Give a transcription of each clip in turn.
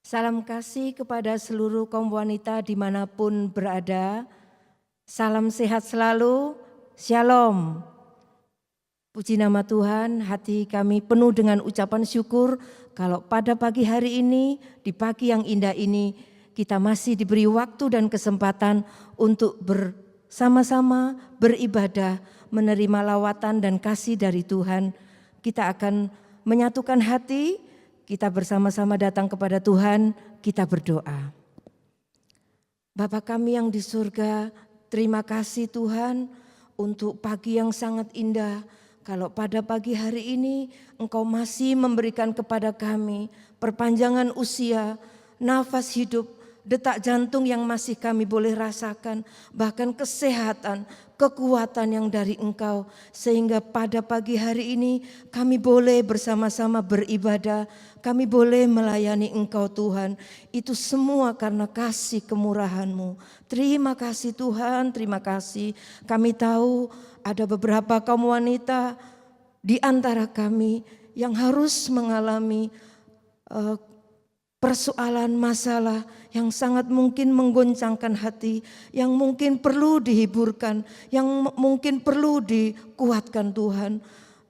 Salam kasih kepada seluruh kaum wanita dimanapun berada. Salam sehat selalu, shalom. Puji nama Tuhan, hati kami penuh dengan ucapan syukur kalau pada pagi hari ini, di pagi yang indah ini, kita masih diberi waktu dan kesempatan untuk bersama-sama beribadah, menerima lawatan dan kasih dari Tuhan. Kita akan menyatukan hati, kita bersama-sama datang kepada Tuhan, kita berdoa. Bapa kami yang di surga, terima kasih Tuhan untuk pagi yang sangat indah. Kalau pada pagi hari ini Engkau masih memberikan kepada kami perpanjangan usia, nafas hidup, detak jantung yang masih kami boleh rasakan, bahkan kesehatan, kekuatan yang dari Engkau. Sehingga pada pagi hari ini kami boleh bersama-sama beribadah, kami boleh melayani Engkau Tuhan. Itu semua karena kasih kemurahan-Mu. Terima kasih Tuhan, terima kasih. Kami tahu ada beberapa kaum wanita di antara kami yang harus mengalami persoalan masalah yang sangat mungkin menggoncangkan hati, yang mungkin perlu dihiburkan, yang mungkin perlu dikuatkan Tuhan.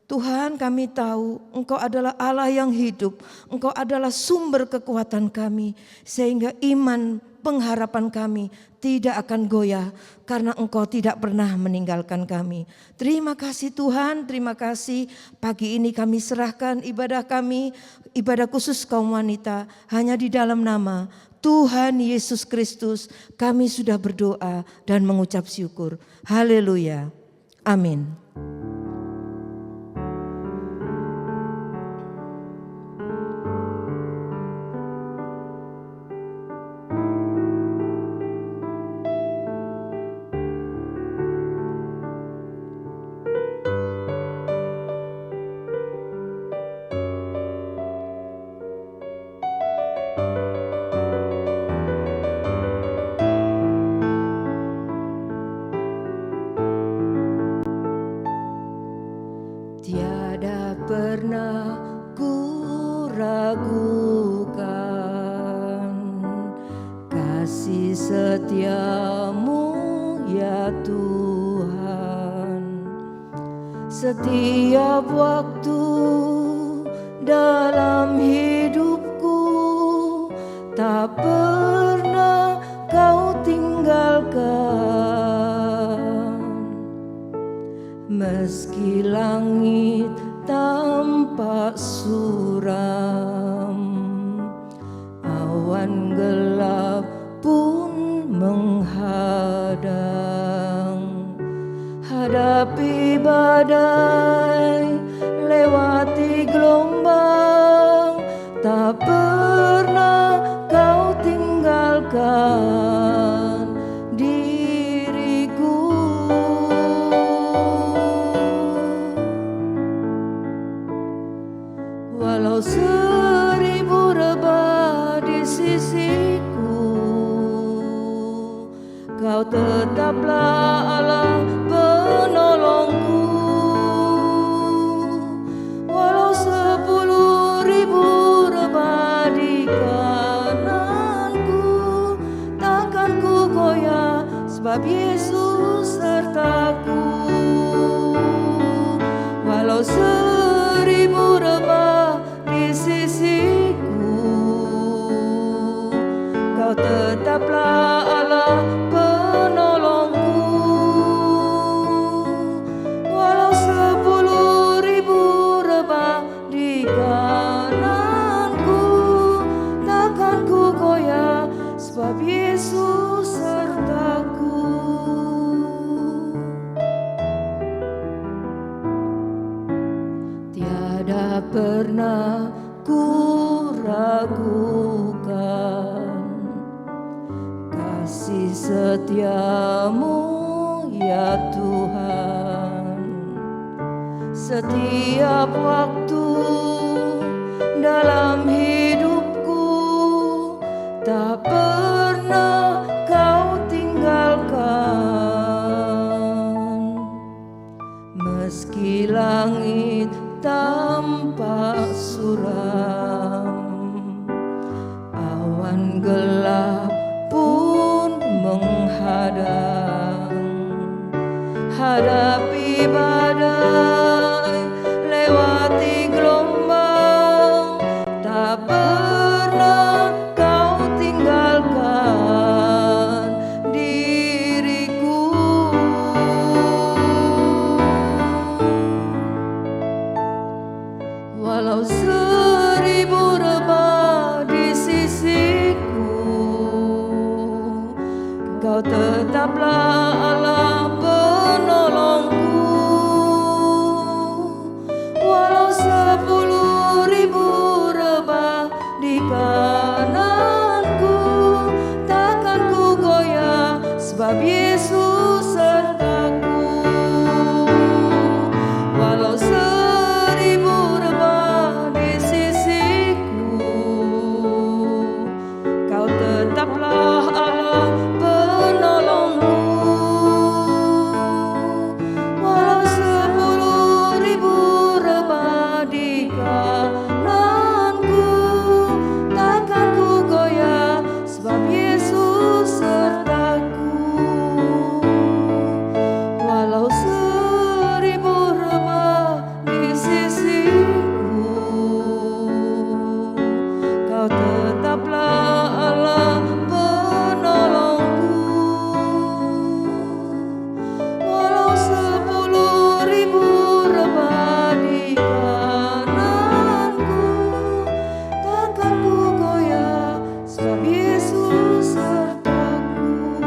Tuhan, kami tahu Engkau adalah Allah yang hidup, Engkau adalah sumber kekuatan kami, sehingga iman pengharapan kami tidak akan goyah karena Engkau tidak pernah meninggalkan kami. Terima kasih Tuhan, terima kasih. Pagi ini kami serahkan ibadah kami, ibadah khusus kaum wanita, hanya di dalam nama Tuhan Yesus Kristus kami sudah berdoa dan mengucap syukur. Haleluya. Amin. Tiada pernah ku ragukan kasih setia-Mu ya Tuhan. Setiap waktu dalam hidupku tak pernah Kau tinggalkan. Meski langit tampak suram, awan gelap pun menghadang. Hadapi badai, lewati gelombang, tak pernah Kau tinggalkan diriku. Walau 1000 rebah di sisiku, Kau tetaplah Allah penolongku. sebab Yesus sertaku. Walau 1000 rebah di sisiku, Kau tetaplah Allah penolongku. Walau 10.000 rebah di kananku, takkan ku goyah, sebab Yesus sertaku. Tiada pernah ku ragukan kasih setiamu ya Tuhan. Setiap waktu dalam hidupku tak pernah Kau tinggalkan. Meski langit tampak suram, awan gelap pun menghadang, hadapi badai, lewati gelombang, tak pernah Kau tinggalkan diriku. Walau 1000 rebah di sisiku, Kau tetaplah Allah penolongku. Walau 10.000 rebah di kananku, takkan ku goyah, sebab Yesus sertaku. Walau 1000 rebah di sisiku, Kau tetaplah Allah penolongku. Walau 10.000 rebah di kananku, takkan ku goyah, sebab Yesus sertaku. Walau 1000 rebah di sisiku, Kau tetaplah Allah penolongku. Walau 10.000 rebah di kananku, takkan ku goyah, sebab Yesus sertaku.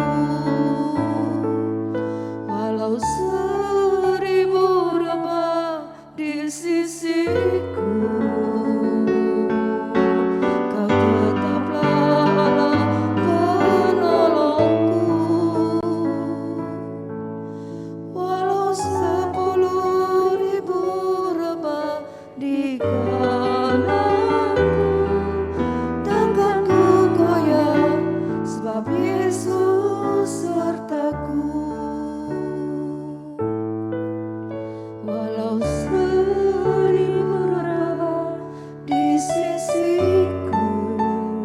Walau 1000 rebah di sisiku, Kau tetaplah Allah penolongku. Walau 10.000 rebah di kananku, takkan ku goyah, sebab Yesus sertaku. Walau 1000 rebah di sisiku.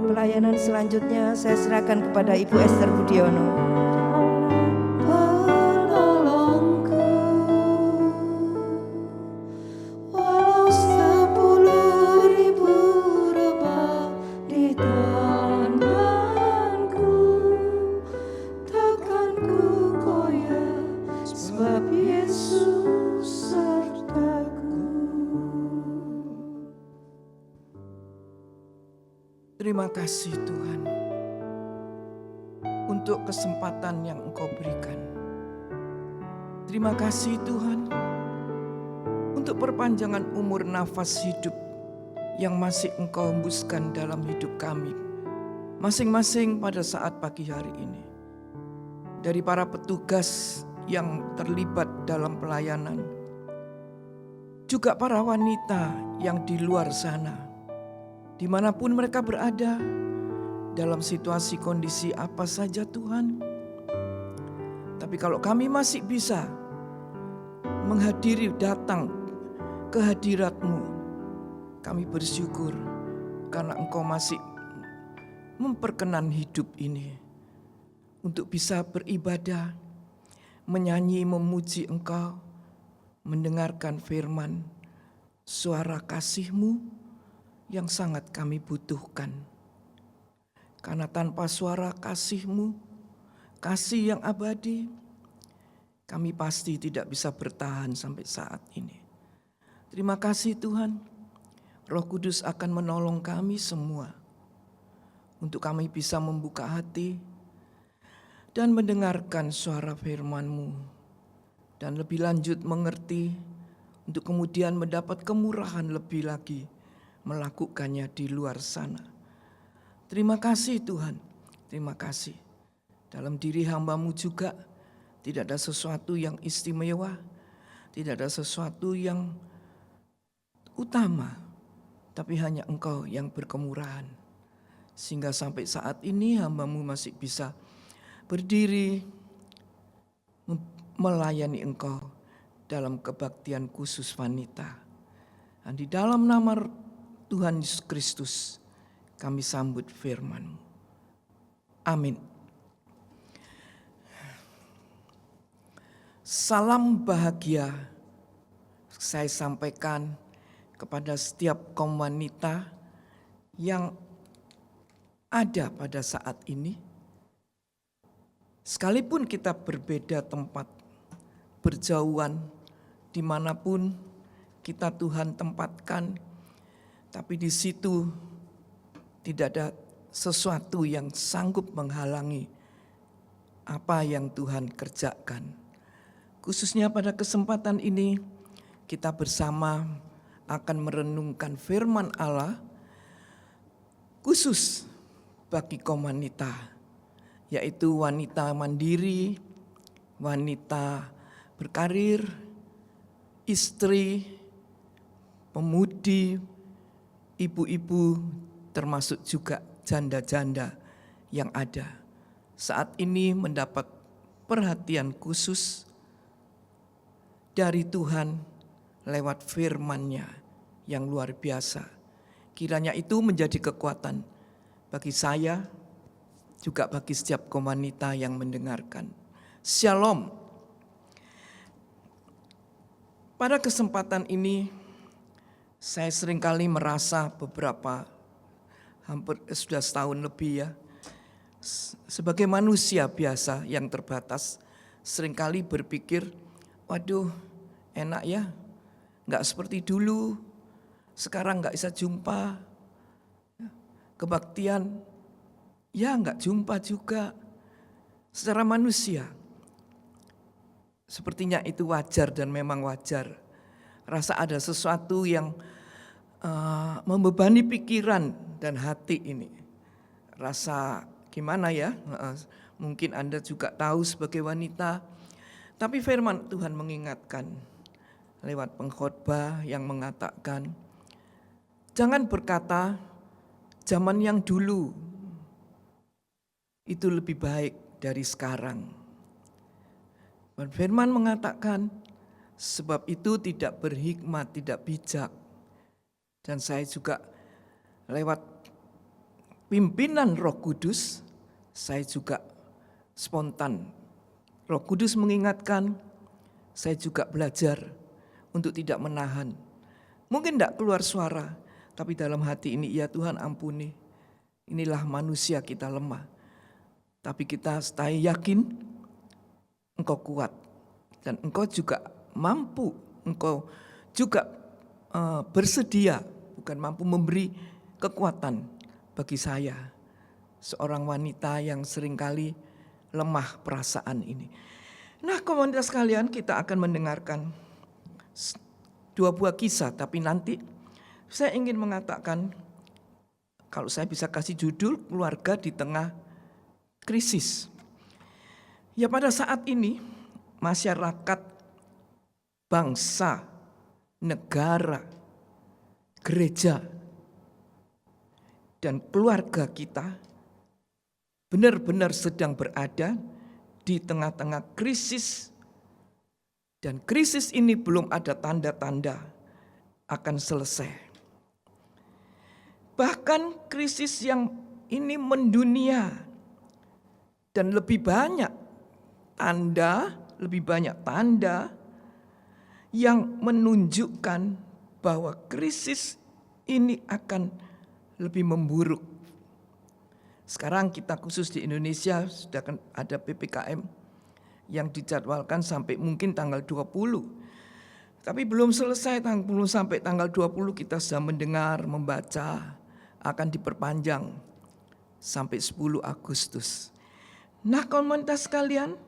Pelayanan selanjutnya saya serahkan kepada Ibu Esther Budiono. Penolongku. Walau 10.000 rebah di tanganku, takkan ku goyah, sebab Yesus sertaku. Terima kasih Tuhan untuk kesempatan yang Engkau berikan. Terima kasih Tuhan untuk perpanjangan umur nafas hidup yang masih Engkau hembuskan dalam hidup kami masing-masing pada saat pagi hari ini. Dari para petugas yang terlibat dalam pelayanan, juga para wanita yang di luar sana, dimanapun mereka berada, dalam situasi kondisi apa saja Tuhan. Tapi kalau kami masih bisa menghadiri, datang ke hadirat-Mu, kami bersyukur karena Engkau masih memperkenan hidup ini untuk bisa beribadah, menyanyi memuji Engkau, mendengarkan firman, suara kasih-Mu yang sangat kami butuhkan. Karena tanpa suara kasih-Mu, kasih yang abadi, kami pasti tidak bisa bertahan sampai saat ini. Terima kasih Tuhan, Roh Kudus akan menolong kami semua untuk kami bisa membuka hati dan mendengarkan suara firman-Mu, dan lebih lanjut mengerti untuk kemudian mendapat kemurahan lebih lagi melakukannya di luar sana. Terima kasih Tuhan, terima kasih. Dalam diri hamba-Mu juga tidak ada sesuatu yang istimewa, tidak ada sesuatu yang utama, tapi hanya Engkau yang berkemurahan. Sehingga sampai saat ini hamba-Mu masih bisa berdiri melayani Engkau dalam kebaktian khusus wanita. Dan di dalam nama Tuhan Yesus Kristus kami sambut firman-Mu. Amin. Salam bahagia saya sampaikan kepada setiap kaum wanita yang ada pada saat ini. Sekalipun kita berbeda tempat, berjauhan, dimanapun kita Tuhan tempatkan, tapi di situ tidak ada sesuatu yang sanggup menghalangi apa yang Tuhan kerjakan. Khususnya pada kesempatan ini kita bersama akan merenungkan firman Allah khusus bagi kaum wanita, yaitu wanita mandiri, wanita berkarir, istri, pemudi, ibu-ibu, termasuk juga janda-janda yang ada saat ini mendapat perhatian khusus dari Tuhan lewat firman-Nya yang luar biasa. Kiranya itu menjadi kekuatan bagi saya, juga bagi setiap kaum wanita yang mendengarkan. Shalom. Pada kesempatan ini, saya seringkali merasa hampir sudah setahun lebih ya, sebagai manusia biasa yang terbatas, seringkali berpikir, waduh enak ya, gak seperti dulu, sekarang gak bisa jumpa, kebaktian, ya gak jumpa juga. Secara manusia, sepertinya itu wajar dan memang wajar. Rasa ada sesuatu yang membebani pikiran dan hati ini. Rasa gimana ya, mungkin Anda juga tahu sebagai wanita, tapi firman Tuhan mengingatkan lewat pengkhotbah yang mengatakan, jangan berkata zaman yang dulu itu lebih baik dari sekarang. Dan firman mengatakan, sebab itu tidak berhikmat, tidak bijak. Dan saya juga lewat pimpinan Roh Kudus, saya juga spontan. Roh Kudus mengingatkan, saya juga belajar untuk tidak menahan. Mungkin tidak keluar suara, tapi dalam hati ini, ya Tuhan ampuni. Inilah manusia kita lemah. Tapi saya yakin Engkau kuat. Dan Engkau juga mampu, Engkau juga bersedia, bukan mampu memberi kekuatan bagi saya. Seorang wanita yang seringkali lemah perasaan ini. Nah, komunitas sekalian, kita akan mendengarkan dua buah kisah, tapi nanti saya ingin mengatakan, kalau saya bisa kasih judul, keluarga di tengah krisis. Ya, pada saat ini masyarakat, bangsa, negara, gereja, dan keluarga kita benar-benar sedang berada di tengah-tengah krisis, dan krisis ini belum ada tanda-tanda akan selesai. Bahkan krisis yang ini mendunia, dan lebih banyak tanda lebih banyak tanda yang menunjukkan bahwa krisis ini akan lebih memburuk. Sekarang kita khusus di Indonesia sudah ada PPKM yang dijadwalkan sampai mungkin tanggal 20. Tapi belum selesai, belum sampai tanggal 20 kita sudah mendengar, membaca akan diperpanjang sampai 10 Agustus. Nah, komunitas sekalian,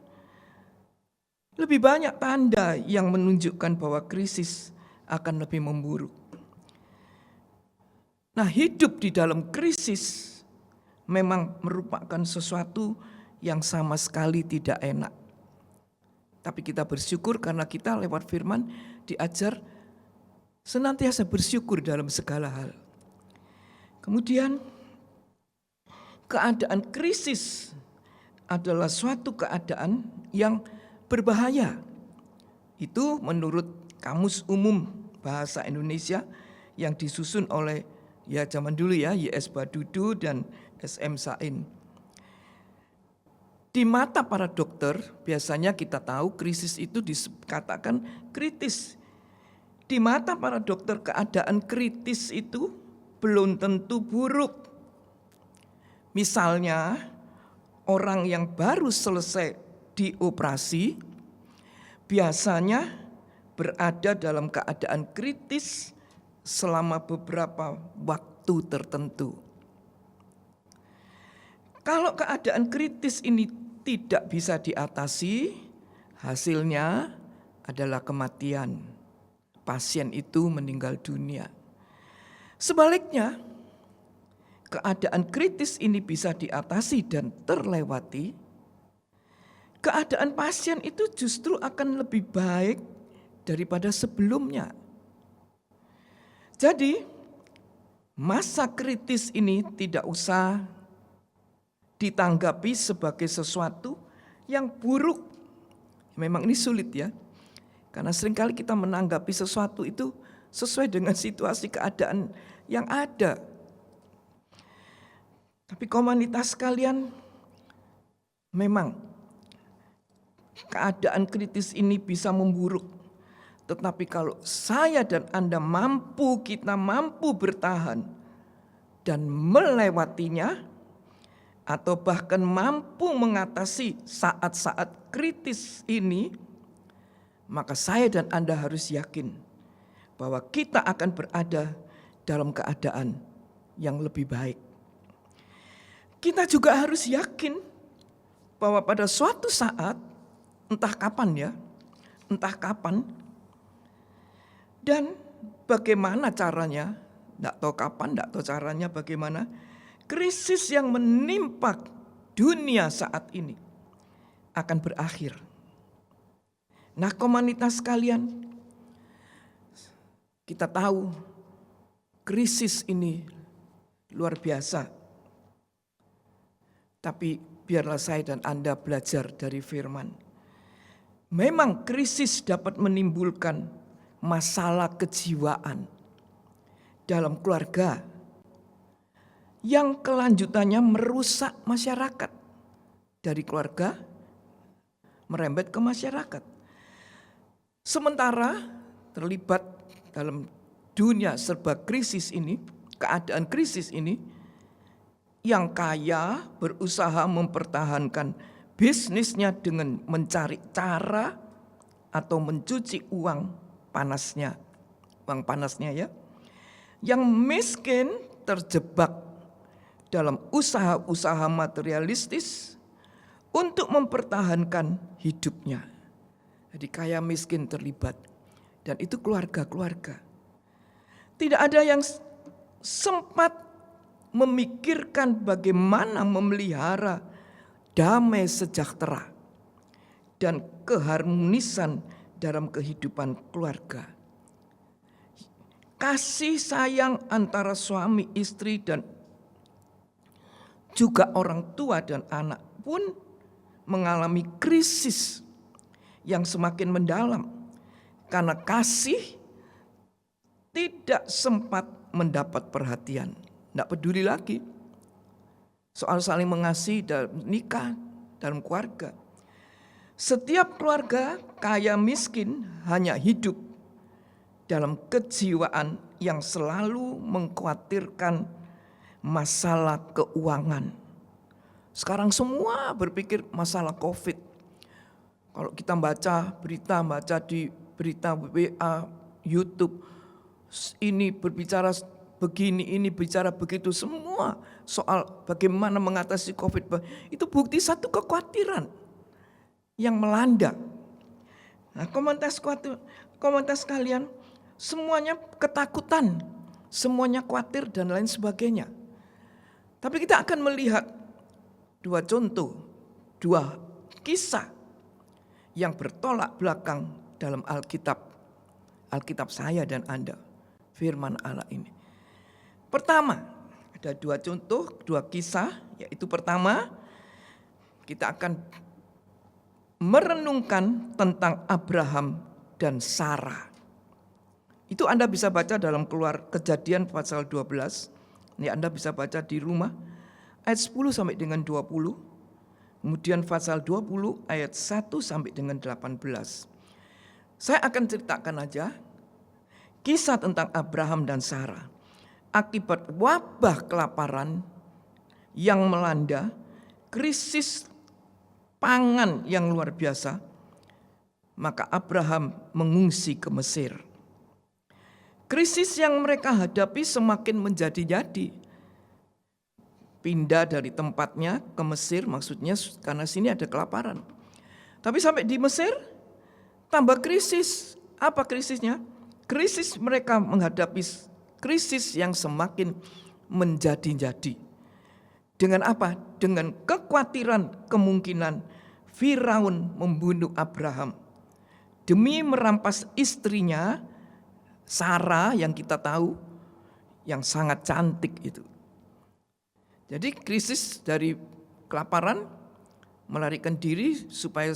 lebih banyak tanda yang menunjukkan bahwa krisis akan lebih memburuk. Nah, hidup di dalam krisis memang merupakan sesuatu yang sama sekali tidak enak. Tapi kita bersyukur karena kita lewat firman diajar senantiasa bersyukur dalam segala hal. Kemudian keadaan krisis adalah suatu keadaan yang berbahaya. Itu menurut Kamus Umum Bahasa Indonesia yang disusun oleh zaman dulu Y.S. Badudu dan S.M. Sain. Di mata para dokter biasanya kita tahu krisis itu dikatakan kritis. Di mata para dokter keadaan kritis itu belum tentu buruk. Misalnya orang yang baru selesai dioperasi biasanya berada dalam keadaan kritis selama beberapa waktu tertentu. Kalau keadaan kritis ini tidak bisa diatasi, hasilnya adalah kematian. Pasien itu meninggal dunia. Sebaliknya, keadaan kritis ini bisa diatasi dan terlewati, keadaan pasien itu justru akan lebih baik daripada sebelumnya. Jadi, masa kritis ini tidak usah ditanggapi sebagai sesuatu yang buruk. Memang ini sulit ya, karena seringkali kita menanggapi sesuatu itu sesuai dengan situasi keadaan yang ada. Tapi komunitas sekalian, memang keadaan kritis ini bisa memburuk. Tetapi kalau saya dan Anda kita mampu bertahan dan melewatinya, atau bahkan mampu mengatasi saat-saat kritis ini, maka saya dan Anda harus yakin bahwa kita akan berada dalam keadaan yang lebih baik. Kita juga harus yakin bahwa pada suatu saat, entah kapan, dan bagaimana caranya, tidak tahu kapan, tidak tahu caranya bagaimana, krisis yang menimpa dunia saat ini akan berakhir. Nah, komunitas sekalian, kita tahu krisis ini luar biasa. Tapi biarlah saya dan Anda belajar dari firman. Memang krisis dapat menimbulkan masalah kejiwaan dalam keluarga yang kelanjutannya merusak masyarakat. Dari keluarga merembet ke masyarakat. Sementara terlibat dalam dunia serba krisis ini, keadaan krisis ini, yang kaya berusaha mempertahankan bisnisnya dengan mencari cara atau mencuci uang panasnya ya. Yang miskin terjebak dalam usaha-usaha materialistis untuk mempertahankan hidupnya. Jadi kaya miskin terlibat. Dan itu keluarga-keluarga. Tidak ada yang sempat memikirkan bagaimana memelihara damai sejahtera dan keharmonisan dalam kehidupan keluarga. Kasih sayang antara suami, istri, dan juga orang tua dan anak pun mengalami krisis yang semakin mendalam karena kasih tidak sempat mendapat perhatian. Tidak peduli lagi soal saling mengasihi dalam nikah, dalam keluarga. Setiap keluarga kaya miskin hanya hidup dalam kejiwaan yang selalu mengkhawatirkan masalah keuangan. Sekarang semua berpikir masalah COVID. Kalau kita baca di berita WA, YouTube, ini berbicara begini, ini bicara begitu, semua soal bagaimana mengatasi COVID. Itu bukti satu kekhawatiran yang melanda. Nah, komunitas kalian semuanya ketakutan, semuanya khawatir dan lain sebagainya. Tapi kita akan melihat dua contoh, dua kisah yang bertolak belakang dalam Alkitab saya dan Anda, firman Allah ini. Pertama, ada dua contoh, dua kisah, yaitu pertama, kita akan merenungkan tentang Abraham dan Sarah. Itu Anda bisa baca dalam Kejadian pasal 12. Ini Anda bisa baca di rumah. Ayat 10 sampai dengan 20. Kemudian pasal 20 ayat 1 sampai dengan 18. Saya akan ceritakan aja kisah tentang Abraham dan Sarah. Akibat wabah kelaparan yang melanda, krisis pangan yang luar biasa, maka Abraham mengungsi ke Mesir. Krisis yang mereka hadapi semakin menjadi-jadi. Pindah dari tempatnya ke Mesir, maksudnya karena sini ada kelaparan. Tapi sampai di Mesir, tambah krisis. Apa krisisnya? Krisis mereka menghadapi krisis yang semakin menjadi-jadi. Dengan apa? Dengan kekhawatiran kemungkinan Firaun membunuh Abraham demi merampas istrinya Sarah yang kita tahu yang sangat cantik itu. Jadi krisis dari kelaparan, melarikan diri supaya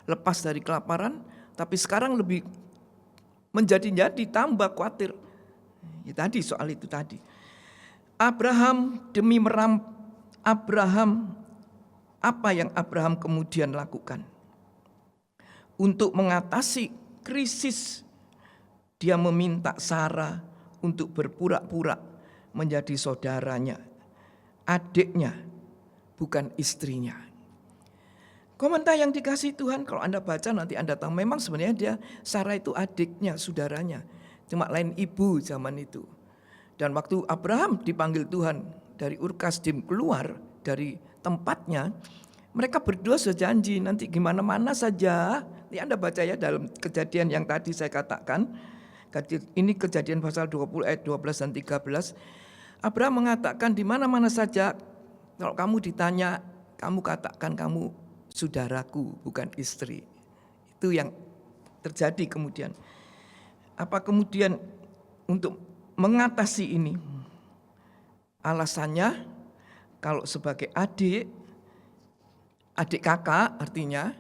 lepas dari kelaparan, tapi sekarang lebih menjadi-jadi, tambah khawatir. Ya, tadi soal itu tadi. Apa yang Abraham kemudian lakukan? Untuk mengatasi krisis, dia meminta Sarah untuk berpura-pura menjadi saudaranya, adiknya, bukan istrinya. Komentar yang dikasih Tuhan, kalau Anda baca nanti Anda tahu, memang sebenarnya Sarah itu adiknya, saudaranya. Cuma lain ibu zaman itu. Dan waktu Abraham dipanggil Tuhan dari Ur Kasdim keluar dari tempatnya, mereka berdua sudah janji nanti gimana-mana saja. Ini Anda baca ya dalam kejadian yang tadi saya katakan. Ini Kejadian pasal 20 ayat 12 dan 13. Abraham mengatakan di mana-mana saja kalau kamu ditanya, kamu katakan kamu saudaraku bukan istri. Itu yang terjadi kemudian. Apa kemudian untuk mengatasi ini? Alasannya kalau sebagai adik kakak artinya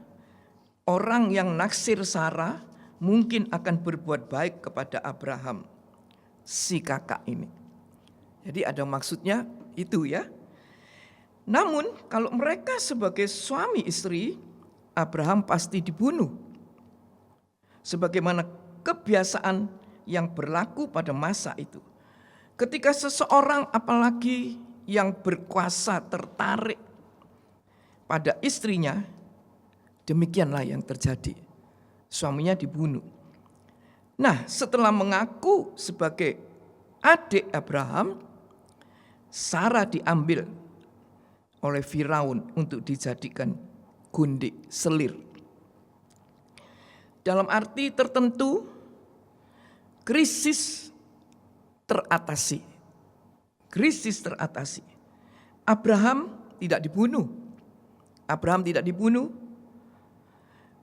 orang yang naksir Sarah mungkin akan berbuat baik kepada Abraham, si kakak ini. Jadi ada maksudnya itu ya. Namun kalau mereka sebagai suami istri, Abraham pasti dibunuh. Sebagaimana kebiasaan yang berlaku pada masa itu. Ketika seseorang apalagi yang berkuasa tertarik pada istrinya, demikianlah yang terjadi. Suaminya dibunuh. Nah, setelah mengaku sebagai adik Abraham, Sarah diambil oleh Firaun untuk dijadikan gundik, selir. Dalam arti tertentu, krisis teratasi. Krisis teratasi. Abraham tidak dibunuh.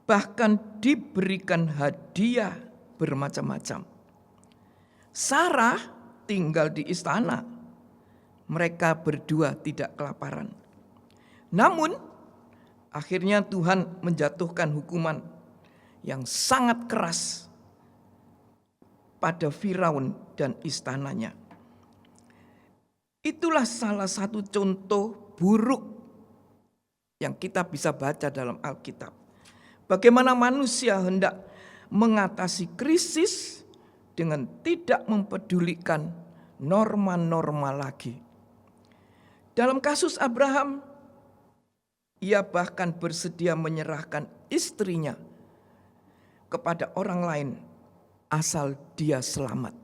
Bahkan diberikan hadiah bermacam-macam. Sarah tinggal di istana. Mereka berdua tidak kelaparan. Namun, akhirnya Tuhan menjatuhkan hukuman yang sangat keras pada Firaun dan istananya. Itulah salah satu contoh buruk yang kita bisa baca dalam Alkitab. Bagaimana manusia hendak mengatasi krisis dengan tidak mempedulikan norma-norma lagi. Dalam kasus Abraham, ia bahkan bersedia menyerahkan istrinya kepada orang lain asal dia selamat.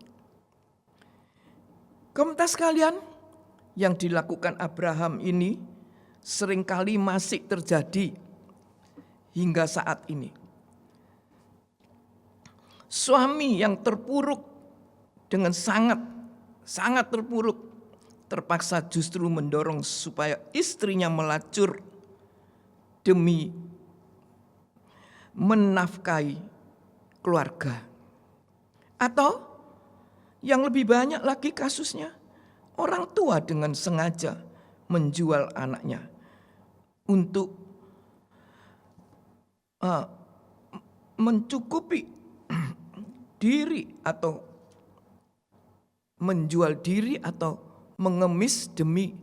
Komunitas sekalian, yang dilakukan Abraham ini seringkali masih terjadi hingga saat ini. Suami yang terpuruk dengan sangat terpuruk, terpaksa justru mendorong supaya istrinya melacur demi menafkahi keluarga. Atau yang lebih banyak lagi kasusnya, orang tua dengan sengaja menjual anaknya untuk mencukupi diri atau menjual diri atau mengemis demi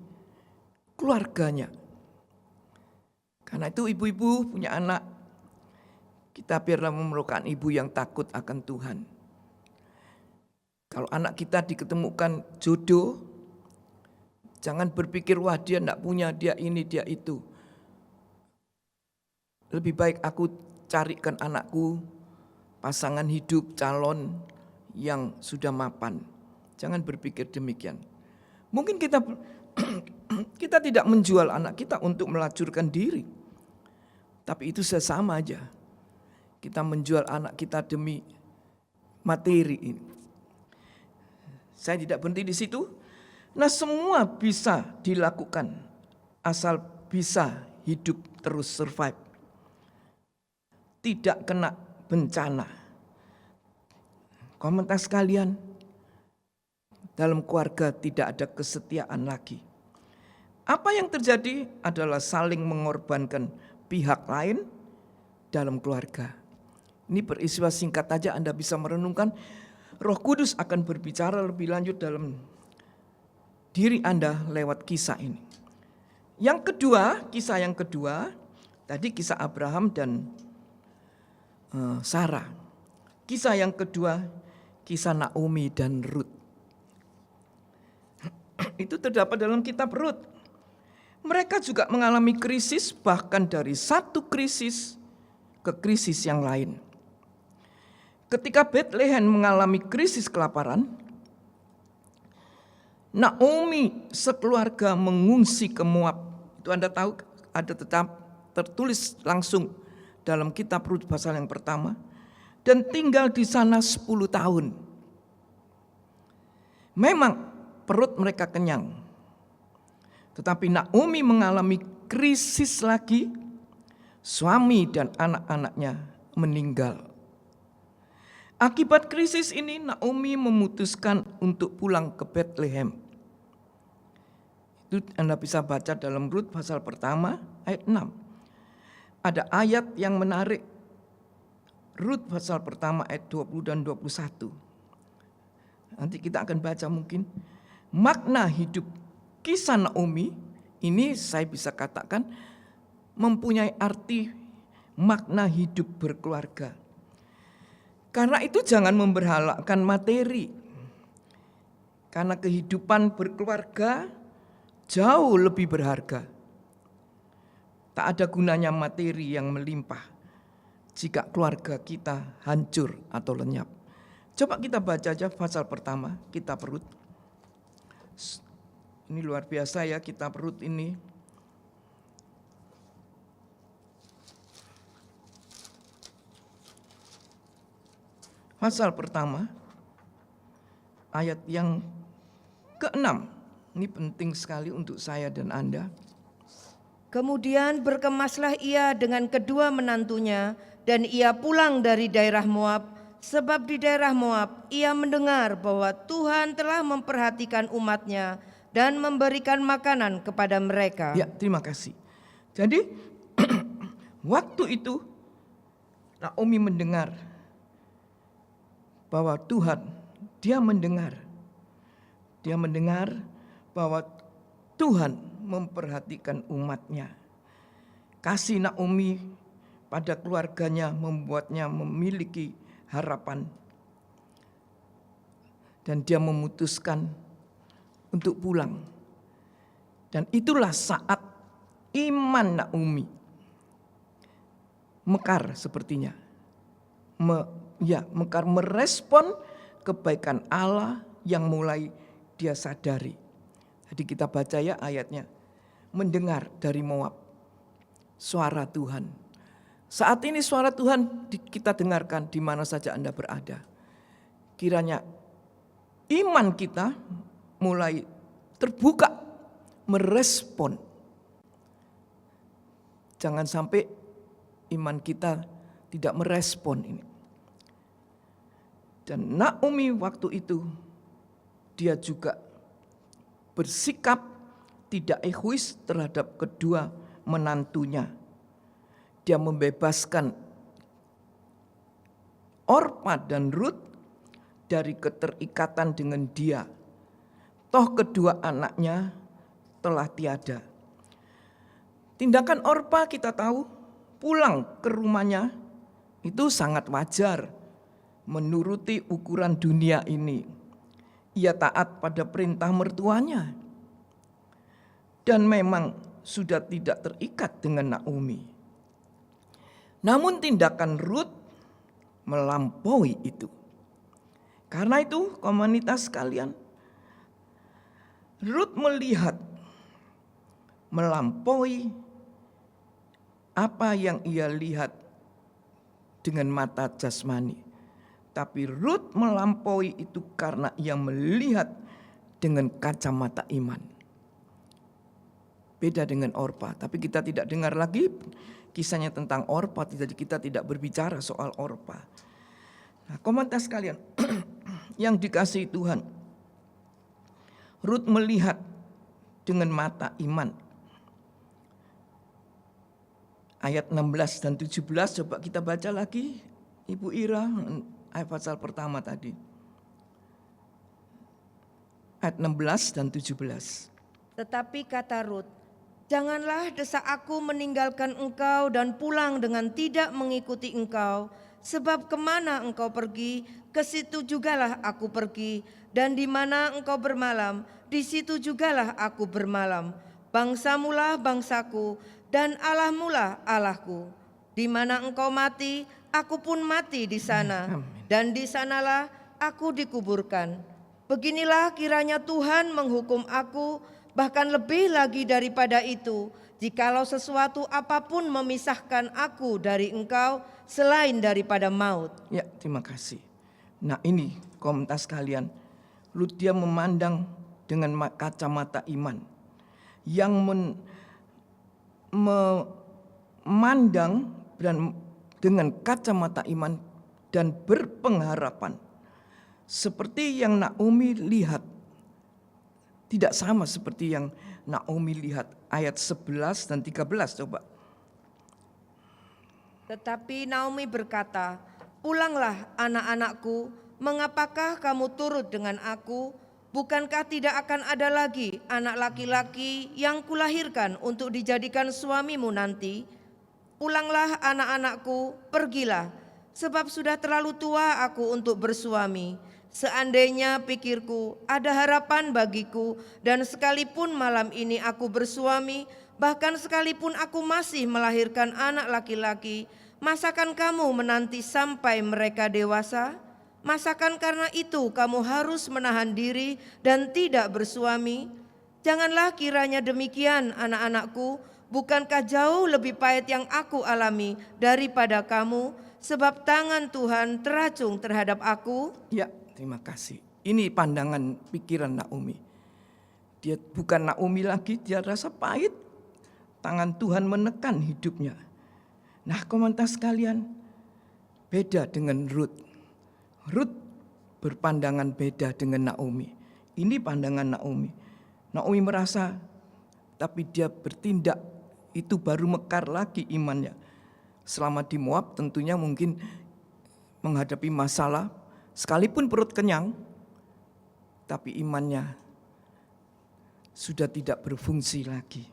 keluarganya. Karena itu ibu-ibu punya anak, kita biarlah memerlukan ibu yang takut akan Tuhan. Kalau anak kita diketemukan jodoh, jangan berpikir wah dia enggak punya, dia ini, dia itu. Lebih baik aku carikan anakku pasangan hidup calon yang sudah mapan. Jangan berpikir demikian. Mungkin kita tidak menjual anak kita untuk melacurkan diri. Tapi itu sama aja. Kita menjual anak kita demi materi ini. Saya tidak berhenti di situ. Nah, semua bisa dilakukan asal bisa hidup terus survive. Tidak kena bencana. Komunitas sekalian, dalam keluarga tidak ada kesetiaan lagi. Apa yang terjadi adalah saling mengorbankan pihak lain dalam keluarga. Ini peristiwa singkat saja Anda bisa merenungkan. Roh Kudus akan berbicara lebih lanjut dalam diri Anda lewat kisah ini. Yang kedua, kisah yang kedua, tadi kisah Abraham dan Sarah. Kisah yang kedua, kisah Naomi dan Rut. Itu terdapat dalam kitab Rut. Mereka juga mengalami krisis, bahkan dari satu krisis ke krisis yang lain. Ketika Bethlehem mengalami krisis kelaparan, Naomi sekeluarga mengungsi ke Moab. Itu Anda tahu, ada tetap tertulis langsung dalam kitab Rut pasal yang pertama. Dan tinggal di sana 10 tahun. Memang perut mereka kenyang. Tetapi Naomi mengalami krisis lagi. Suami dan anak-anaknya meninggal. Akibat krisis ini Naomi memutuskan untuk pulang ke Bethlehem. Itu Anda bisa baca dalam Rut pasal pertama ayat 6. Ada ayat yang menarik. Rut pasal pertama ayat 20 dan 21. Nanti kita akan baca mungkin. Makna hidup kisah Naomi ini saya bisa katakan mempunyai arti makna hidup berkeluarga. Karena itu jangan memberhalakan materi. Karena kehidupan berkeluarga jauh lebih berharga. Tak ada gunanya materi yang melimpah jika keluarga kita hancur atau lenyap. Coba kita baca aja pasal pertama kitab Rut. Ini luar biasa ya kitab Rut ini. Pasal pertama, ayat yang ke-6. Ini penting sekali untuk saya dan Anda. Kemudian berkemaslah ia dengan kedua menantunya, dan ia pulang dari daerah Moab, sebab di daerah Moab ia mendengar bahwa Tuhan telah memperhatikan umatnya dan memberikan makanan kepada mereka. Ya, terima kasih. Jadi, waktu itu Naomi mendengar bahwa Tuhan, dia mendengar bahwa Tuhan memperhatikan umatnya. Kasih Naomi pada keluarganya membuatnya memiliki harapan. Dan dia memutuskan untuk pulang. Dan itulah saat iman Naomi mekar sepertinya. Mekar merespon kebaikan Allah yang mulai dia sadari. Jadi kita baca ya ayatnya. Mendengar dari Moab suara Tuhan. Saat ini suara Tuhan kita dengarkan di mana saja Anda berada. Kiranya iman kita mulai terbuka, merespon. Jangan sampai iman kita tidak merespon ini. Dan Naomi waktu itu dia juga bersikap tidak egois terhadap kedua menantunya. Dia membebaskan Orpa dan Rut dari keterikatan dengan dia. Toh kedua anaknya telah tiada. Tindakan Orpa kita tahu pulang ke rumahnya itu sangat wajar menuruti ukuran dunia ini. Ia taat pada perintah mertuanya dan memang sudah tidak terikat dengan Naomi. Namun tindakan Rut melampaui itu. Karena itu komunitas sekalian, Rut melihat melampaui apa yang ia lihat dengan mata jasmani. Tapi Rut melampaui itu karena ia melihat dengan kacamata iman. Beda dengan Orpa, tapi kita tidak dengar lagi kisahnya tentang Orpa, kita tidak berbicara soal Orpa. Nah, komunitas kalian yang dikasihi Tuhan, Rut melihat dengan mata iman. Ayat 16 dan 17 coba kita baca lagi, Ibu Ira, ayat pasal pertama tadi. Ayat 16 dan 17. Tetapi kata Rut, janganlah desak aku meninggalkan engkau dan pulang dengan tidak mengikuti engkau. Sebab kemana engkau pergi, ke situ jugalah aku pergi. Dan di mana engkau bermalam, di situ jugalah aku bermalam. Bangsamulah bangsaku, dan Allahmulah Allahku. Di mana engkau mati, aku pun mati di sana. Dan di sanalah aku dikuburkan. Beginilah kiranya Tuhan menghukum aku, bahkan lebih lagi daripada itu, jikalau sesuatu apapun memisahkan aku dari engkau selain daripada maut. Ya, terima kasih. Nah ini komunitas kalian, Rut dia memandang dengan kacamata iman. Yang memandang dan dengan kacamata iman dan berpengharapan. Seperti yang Naomi lihat. Tidak sama seperti yang Naomi lihat. Ayat 11 dan 13 coba. Tetapi Naomi berkata, pulanglah anak-anakku, mengapakah kamu turut dengan aku? Bukankah tidak akan ada lagi anak laki-laki yang kulahirkan untuk dijadikan suamimu nanti? Pulanglah anak-anakku, pergilah, sebab sudah terlalu tua aku untuk bersuami. Seandainya pikirku ada harapan bagiku, dan sekalipun malam ini aku bersuami, bahkan sekalipun aku masih melahirkan anak laki-laki, masakan kamu menanti sampai mereka dewasa? Masakan karena itu kamu harus menahan diri dan tidak bersuami? Janganlah kiranya demikian anak-anakku, bukankah jauh lebih pahit yang aku alami daripada kamu, sebab tangan Tuhan teracung terhadap aku? Ya, terima kasih. Ini pandangan pikiran Naomi. Dia bukan Naomi lagi, dia rasa pahit. Tangan Tuhan menekan hidupnya. Nah, komunitas kalian, beda dengan Rut. Rut berpandangan beda dengan Naomi. Ini pandangan Naomi. Naomi merasa, tapi dia bertindak, itu baru mekar lagi imannya. Selama di Moab tentunya mungkin menghadapi masalah, sekalipun perut kenyang, tapi imannya sudah tidak berfungsi lagi.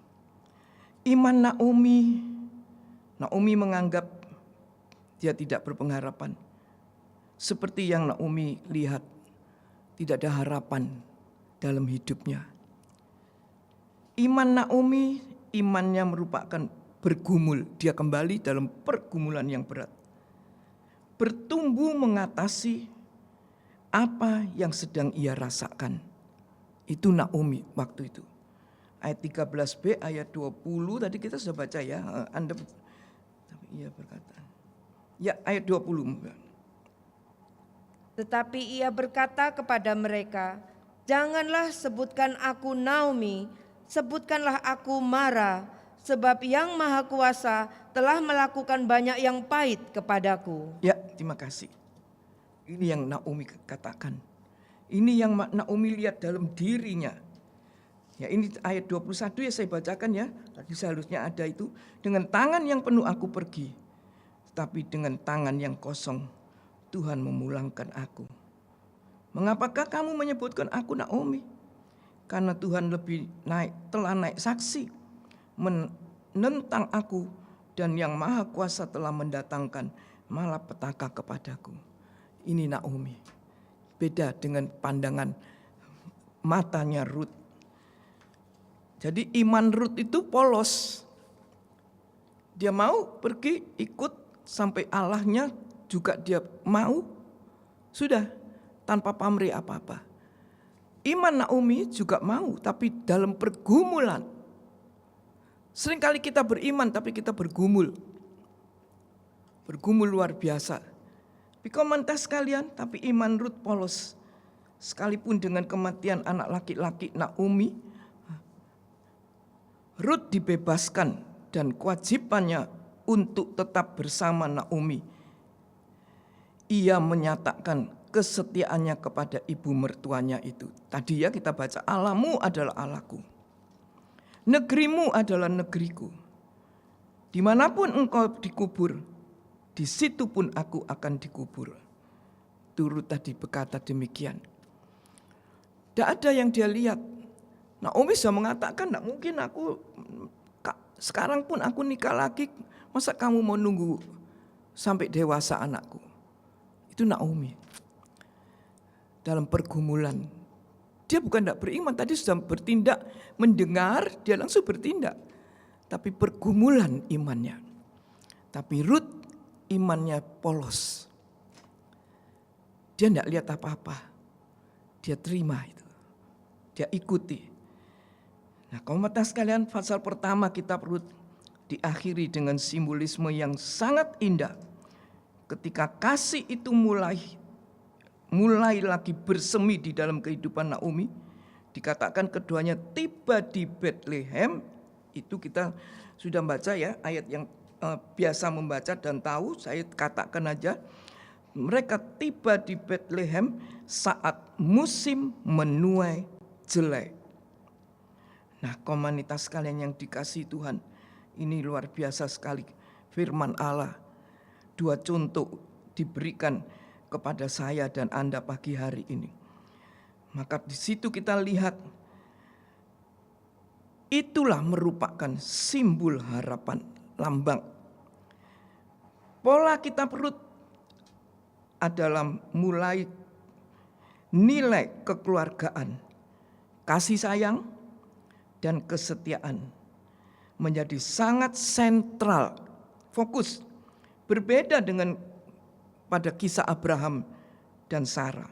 Iman Naomi menganggap Dia tidak berpengharapan. Seperti yang Naomi lihat, tidak ada harapan dalam hidupnya. Iman Naomi, imannya merupakan bergumul. Dia kembali dalam pergumulan yang berat. Bertumbuh mengatasi apa yang sedang ia rasakan. Itu Naomi waktu itu. Ayat 13b, ayat 20 tadi kita sudah baca ya. Anda ia berkata. Ya, ayat 20. Tetapi ia berkata kepada mereka, "Janganlah sebutkan aku Naomi, sebutkanlah aku Mara, sebab Yang Maha Kuasa telah melakukan banyak yang pahit kepadaku." Ya, terima kasih. Ini yang Naomi katakan. Ini yang Naomi lihat dalam dirinya. Ya, ini ayat 21 ya saya bacakan ya. Tadi seharusnya ada itu. Dengan tangan yang penuh aku pergi, tapi dengan tangan yang kosong Tuhan memulangkan aku. Mengapakah kamu menyebutkan aku Naomi? Karena Tuhan telah naik saksi menentang aku, dan Yang Maha Kuasa telah mendatangkan malapetaka kepadaku. Ini Naomi. Beda dengan pandangan matanya Rut. Jadi iman Rut itu polos. Dia mau pergi ikut sampai Allahnya juga dia mau. Sudah tanpa pamrih apa-apa. Iman Naomi juga mau tapi dalam pergumulan. Seringkali kita beriman tapi kita bergumul. Bergumul luar biasa. Komentar sekalian, tapi iman Rut polos. Sekalipun dengan kematian anak laki-laki Naomi, Rut dibebaskan dan kewajibannya untuk tetap bersama Naomi. Ia menyatakan kesetiaannya kepada ibu mertuanya itu. Tadi ya kita baca, Allahmu adalah Allahku, negerimu adalah negeriku. Dimanapun engkau dikubur, di situ pun aku akan dikubur. Turut tadi berkata demikian. Tidak ada yang dia lihat. Naomi sudah mengatakan, tidak mungkin aku, sekarang pun aku nikah lagi, masa kamu mau nunggu sampai dewasa anakku? Itu Naomi. Dalam pergumulan. Dia bukan tidak beriman, tadi sudah bertindak, mendengar, dia langsung bertindak. Tapi pergumulan imannya. Tapi Rut imannya polos. Dia tidak lihat apa-apa. Dia terima itu. Dia ikuti. Nah, komentar sekalian, pasal pertama kitab Rut diakhiri dengan simbolisme yang sangat indah. Ketika kasih itu mulai lagi bersemi di dalam kehidupan Naomi, dikatakan keduanya tiba di Bethlehem. Itu kita sudah baca ya, ayat yang biasa membaca dan tahu, saya katakan aja. Mereka tiba di Bethlehem saat musim menuai jelai. Nah, komunitas kalian yang dikasihi Tuhan, ini luar biasa sekali firman Allah. 2 contoh diberikan kepada saya dan Anda pagi hari ini. Maka di situ kita lihat, itulah merupakan simbol harapan, lambang. Pola kitab Rut adalah mulai nilai kekeluargaan, kasih sayang, dan kesetiaan menjadi sangat sentral, fokus. Berbeda dengan pada kisah Abraham dan Sarah.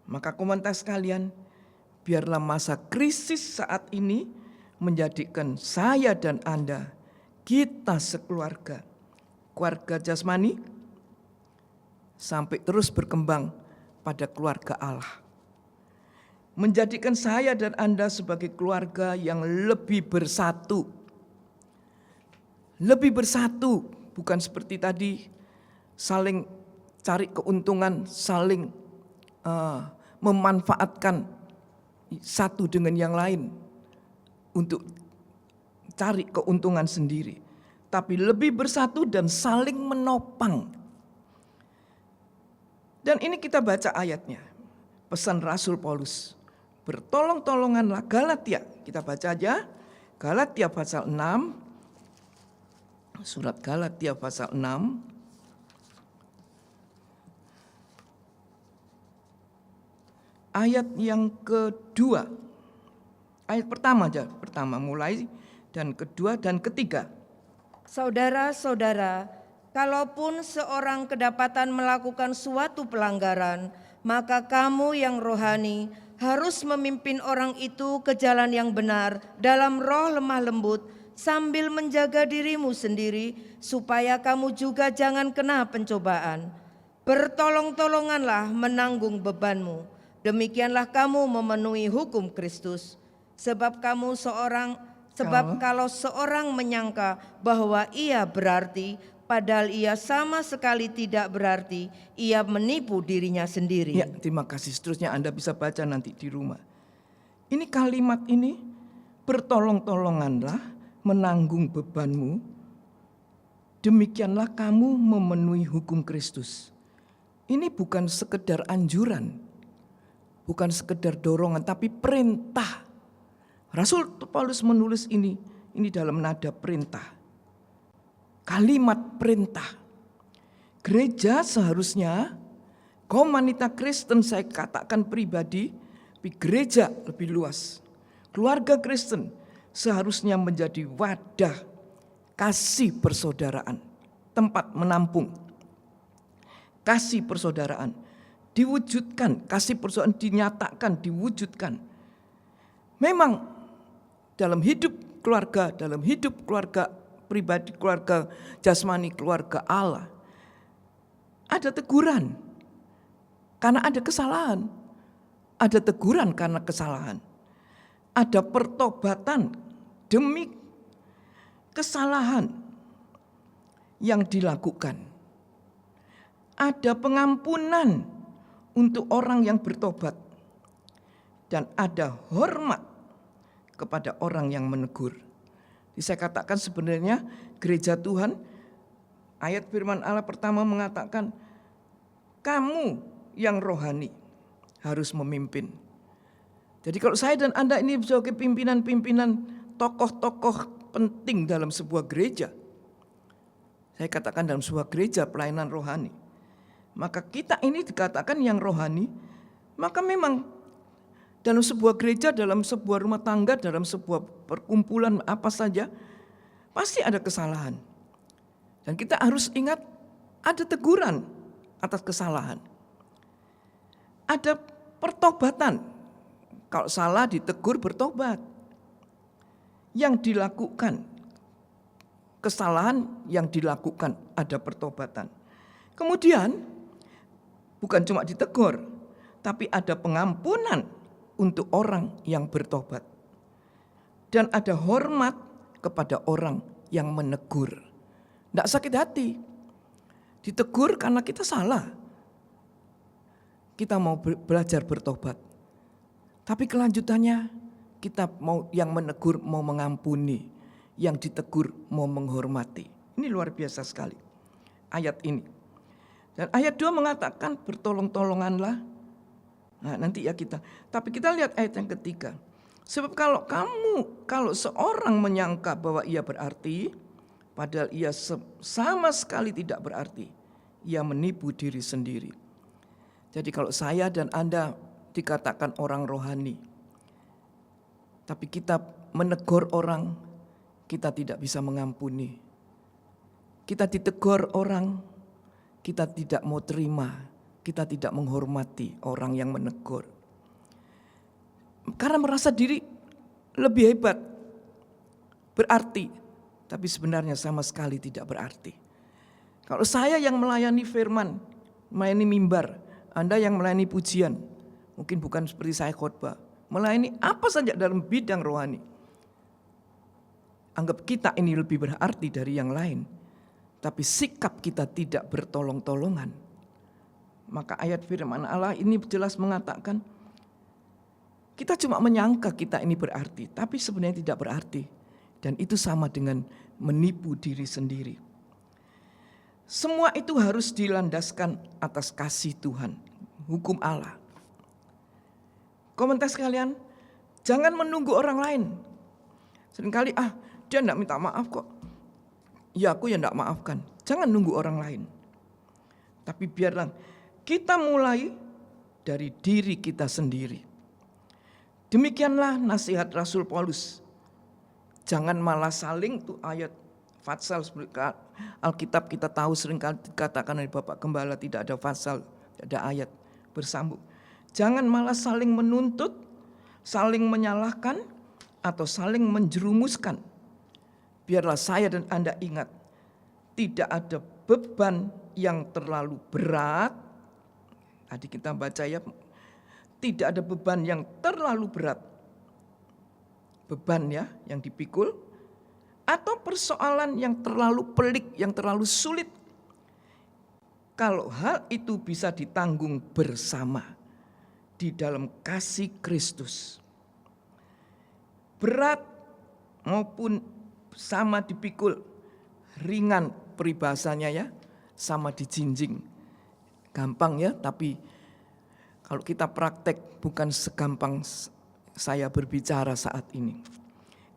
Maka komentar sekalian, biarlah masa krisis saat ini menjadikan saya dan Anda, kita sekeluarga, keluarga jasmani, sampai terus berkembang pada keluarga Allah. Menjadikan saya dan Anda sebagai keluarga yang lebih bersatu. Lebih bersatu, bukan seperti tadi saling cari keuntungan, saling memanfaatkan satu dengan yang lain untuk cari keuntungan sendiri. Tapi lebih bersatu dan saling menopang. Dan ini kita baca ayatnya, pesan Rasul Paulus. Bertolong-tolonganlah, Galatia, kita baca aja, Galatia pasal 6, surat Galatia pasal 6, ayat yang kedua. Ayat pertama aja, pertama mulai, dan kedua dan ketiga. Saudara-saudara, kalaupun seorang kedapatan melakukan suatu pelanggaran, maka kamu yang rohani harus memimpin orang itu ke jalan yang benar dalam roh lemah lembut, sambil menjaga dirimu sendiri, supaya kamu juga jangan kena pencobaan. Bertolong-tolonganlah menanggung bebanmu. Demikianlah kamu memenuhi hukum Kristus. Sebab kalau seorang menyangka bahwa ia berarti, padahal ia sama sekali tidak berarti, ia menipu dirinya sendiri. Ya, terima kasih. Seterusnya Anda bisa baca nanti di rumah. Ini kalimat ini, bertolong-tolonganlah menanggung bebanmu, demikianlah kamu memenuhi hukum Kristus. Ini bukan sekedar anjuran, bukan sekedar dorongan, tapi perintah. Rasul Paulus menulis ini dalam nada perintah. Kalimat perintah. Gereja seharusnya, kaum wanita Kristen saya katakan pribadi, tapi gereja lebih luas. Keluarga Kristen seharusnya menjadi wadah kasih persaudaraan, tempat menampung kasih persaudaraan, diwujudkan, kasih persaudaraan dinyatakan, diwujudkan. Memang dalam hidup keluarga pribadi, keluarga jasmani, keluarga Allah, ada teguran karena ada kesalahan, ada teguran karena kesalahan, ada pertobatan demi kesalahan yang dilakukan, ada pengampunan untuk orang yang bertobat, dan ada hormat kepada orang yang menegur. Jadi saya katakan sebenarnya gereja Tuhan, ayat firman Allah pertama mengatakan, kamu yang rohani harus memimpin. Jadi kalau saya dan Anda ini sebagai pimpinan-pimpinan, tokoh-tokoh penting dalam sebuah gereja, saya katakan dalam sebuah gereja pelayanan rohani, maka kita ini dikatakan yang rohani, maka memang dalam sebuah gereja, dalam sebuah rumah tangga, dalam sebuah perkumpulan apa saja, pasti ada kesalahan. Dan kita harus ingat ada teguran atas kesalahan. Ada pertobatan. Kalau salah ditegur bertobat. Yang dilakukan, kesalahan yang dilakukan ada pertobatan. Kemudian bukan cuma ditegur, tapi ada pengampunan untuk orang yang bertobat. Dan ada hormat kepada orang yang menegur. Tidak sakit hati. Ditegur karena kita salah. Kita mau belajar bertobat. Tapi kelanjutannya kita mau, yang menegur mau mengampuni, yang ditegur mau menghormati. Ini luar biasa sekali ayat ini. Dan ayat 2 mengatakan bertolong-tolonganlah. Nah nanti ya kita, tapi kita lihat ayat yang ketiga. Sebab kalau seorang menyangka bahwa ia berarti, padahal ia sama sekali tidak berarti, ia menipu diri sendiri. Jadi kalau saya dan Anda dikatakan orang rohani, tapi kita menegur orang, kita tidak bisa mengampuni. Kita ditegur orang, kita tidak mau terima. Kita tidak menghormati orang yang menegur. Karena merasa diri lebih hebat, berarti, tapi sebenarnya sama sekali tidak berarti. Kalau saya yang melayani firman, melayani mimbar, Anda yang melayani pujian, mungkin bukan seperti saya khotbah, melayani apa saja dalam bidang rohani. Anggap kita ini lebih berarti dari yang lain, tapi sikap kita tidak bertolong-tolongan. Maka ayat firman Allah ini jelas mengatakan, kita cuma menyangka kita ini berarti, tapi sebenarnya tidak berarti. Dan itu sama dengan menipu diri sendiri. Semua itu harus dilandaskan atas kasih Tuhan, hukum Allah. Komentar sekalian, jangan menunggu orang lain. Seringkali, dia enggak minta maaf kok. Ya aku yang enggak maafkan. Jangan nunggu orang lain. Tapi biarlah kita mulai dari diri kita sendiri. Demikianlah nasihat Rasul Paulus. Jangan malah saling, tuh ayat fatsal, Alkitab kita tahu sering dikatakan oleh Bapak Gembala tidak ada fatsal, tidak ada ayat bersambung. Jangan malah saling menuntut, saling menyalahkan, atau saling menjerumuskan. Biarlah saya dan Anda ingat, tidak ada beban yang terlalu berat. Tadi kita baca ya, tidak ada beban yang terlalu berat. Beban ya yang dipikul, atau persoalan yang terlalu pelik, yang terlalu sulit. Kalau hal itu bisa ditanggung bersama di dalam kasih Kristus. Berat maupun sama dipikul, ringan peribahasanya ya, sama dijinjing. Gampang ya, tapi kalau kita praktek bukan segampang saya berbicara saat ini.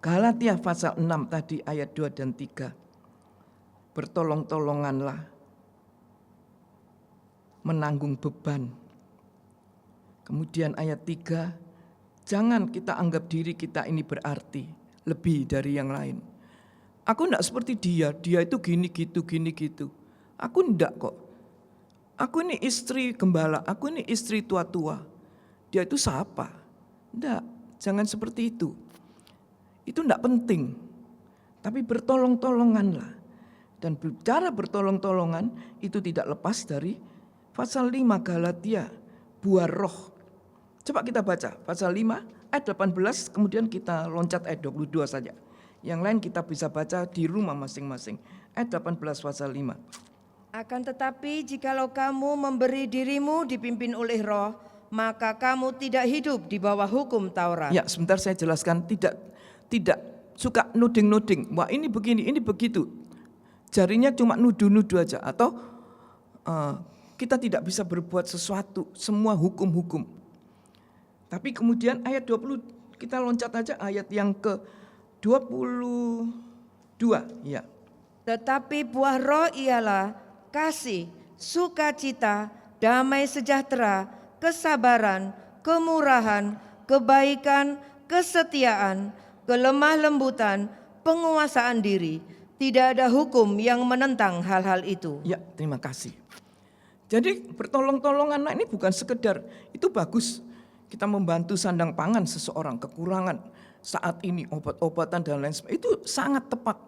Galatia pasal 6 tadi ayat 2 dan 3. Bertolong-tolonganlah menanggung beban. Kemudian ayat 3, jangan kita anggap diri kita ini berarti lebih dari yang lain. Aku enggak seperti dia itu gini gitu. Aku enggak kok. Aku ini istri gembala, aku ini istri tua-tua. Dia itu siapa? Enggak, jangan seperti itu. Itu enggak penting. Tapi bertolong-tolonganlah. Dan bicara bertolong-tolongan itu tidak lepas dari pasal 5 Galatia, buah roh. Coba kita baca pasal 5 ayat 18, kemudian kita loncat ayat 22 saja. Yang lain kita bisa baca di rumah masing-masing. Ayat 18 pasal 5. Akan tetapi jikalau kamu memberi dirimu dipimpin oleh roh, maka kamu tidak hidup di bawah hukum Taurat. Ya, sebentar saya jelaskan, tidak suka nuding-nuding. Wah, ini begini, ini begitu. Jarinya cuma nuduh-nuduh aja, atau kita tidak bisa berbuat sesuatu, semua hukum-hukum. Tapi kemudian ayat 20, kita loncat aja ayat yang ke 22, ya. Tetapi buah roh ialah kasih, sukacita, damai sejahtera, kesabaran, kemurahan, kebaikan, kesetiaan, kelemah lembutan, penguasaan diri. Tidak ada hukum yang menentang hal-hal itu. Ya, terima kasih. Jadi bertolong-tolongan ini bukan sekedar, itu bagus. Kita membantu sandang pangan seseorang, kekurangan saat ini, obat-obatan dan lain sebagainya. Itu sangat tepat,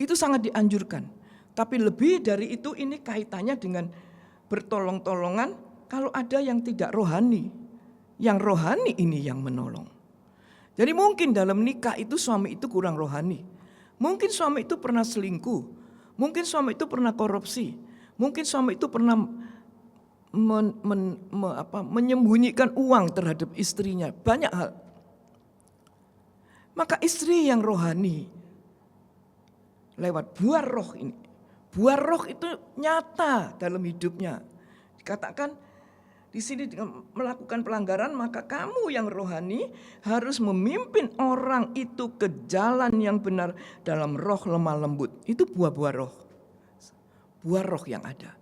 itu sangat dianjurkan. Tapi lebih dari itu, ini kaitannya dengan bertolong-tolongan kalau ada yang tidak rohani. Yang rohani ini yang menolong. Jadi mungkin dalam nikah itu suami itu kurang rohani. Mungkin suami itu pernah selingkuh. Mungkin suami itu pernah korupsi. Mungkin suami itu pernah menyembunyikan uang terhadap istrinya. Banyak hal. Maka istri yang rohani lewat buah roh ini. Buah roh itu nyata dalam hidupnya. Dikatakan di sini dengan melakukan pelanggaran, maka kamu yang rohani harus memimpin orang itu ke jalan yang benar dalam roh lemah lembut. Itu buah-buah roh. Buah roh yang ada.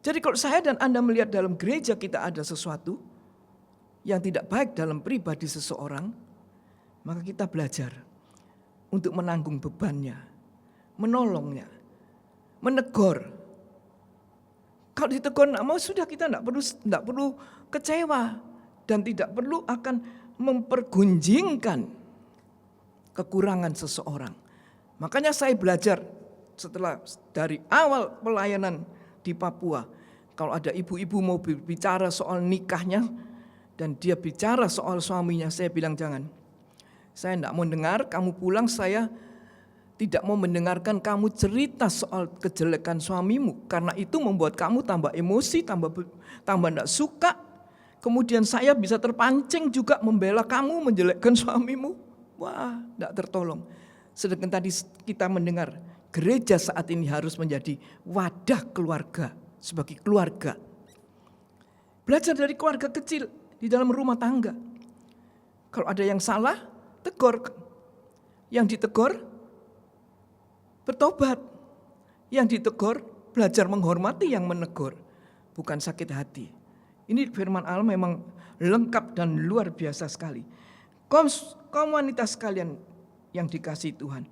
Jadi kalau saya dan Anda melihat dalam gereja kita ada sesuatu yang tidak baik dalam pribadi seseorang, maka kita belajar untuk menanggung bebannya, menolongnya, menegur. Kalau ditegur tidak mau, sudah, kita tidak perlu kecewa dan tidak perlu akan mempergunjingkan kekurangan seseorang. Makanya saya belajar setelah dari awal pelayanan di Papua, kalau ada ibu-ibu mau bicara soal nikahnya dan dia bicara soal suaminya, saya bilang jangan. Saya tidak mau dengar, kamu pulang saya tidak mau mendengarkan kamu cerita soal kejelekan suamimu, karena itu membuat kamu tambah emosi, tambah tidak suka. Kemudian saya bisa terpancing juga membela kamu menjelekkan suamimu. Wah, tidak tertolong. Sedangkan tadi kita mendengar gereja saat ini harus menjadi wadah keluarga, sebagai keluarga. Belajar dari keluarga kecil di dalam rumah tangga. Kalau ada yang salah, tegur. Yang ditegur bertobat. Yang ditegur belajar menghormati yang menegur, bukan sakit hati. Ini firman Allah memang lengkap dan luar biasa sekali. Komunitas kalian yang dikasihi Tuhan,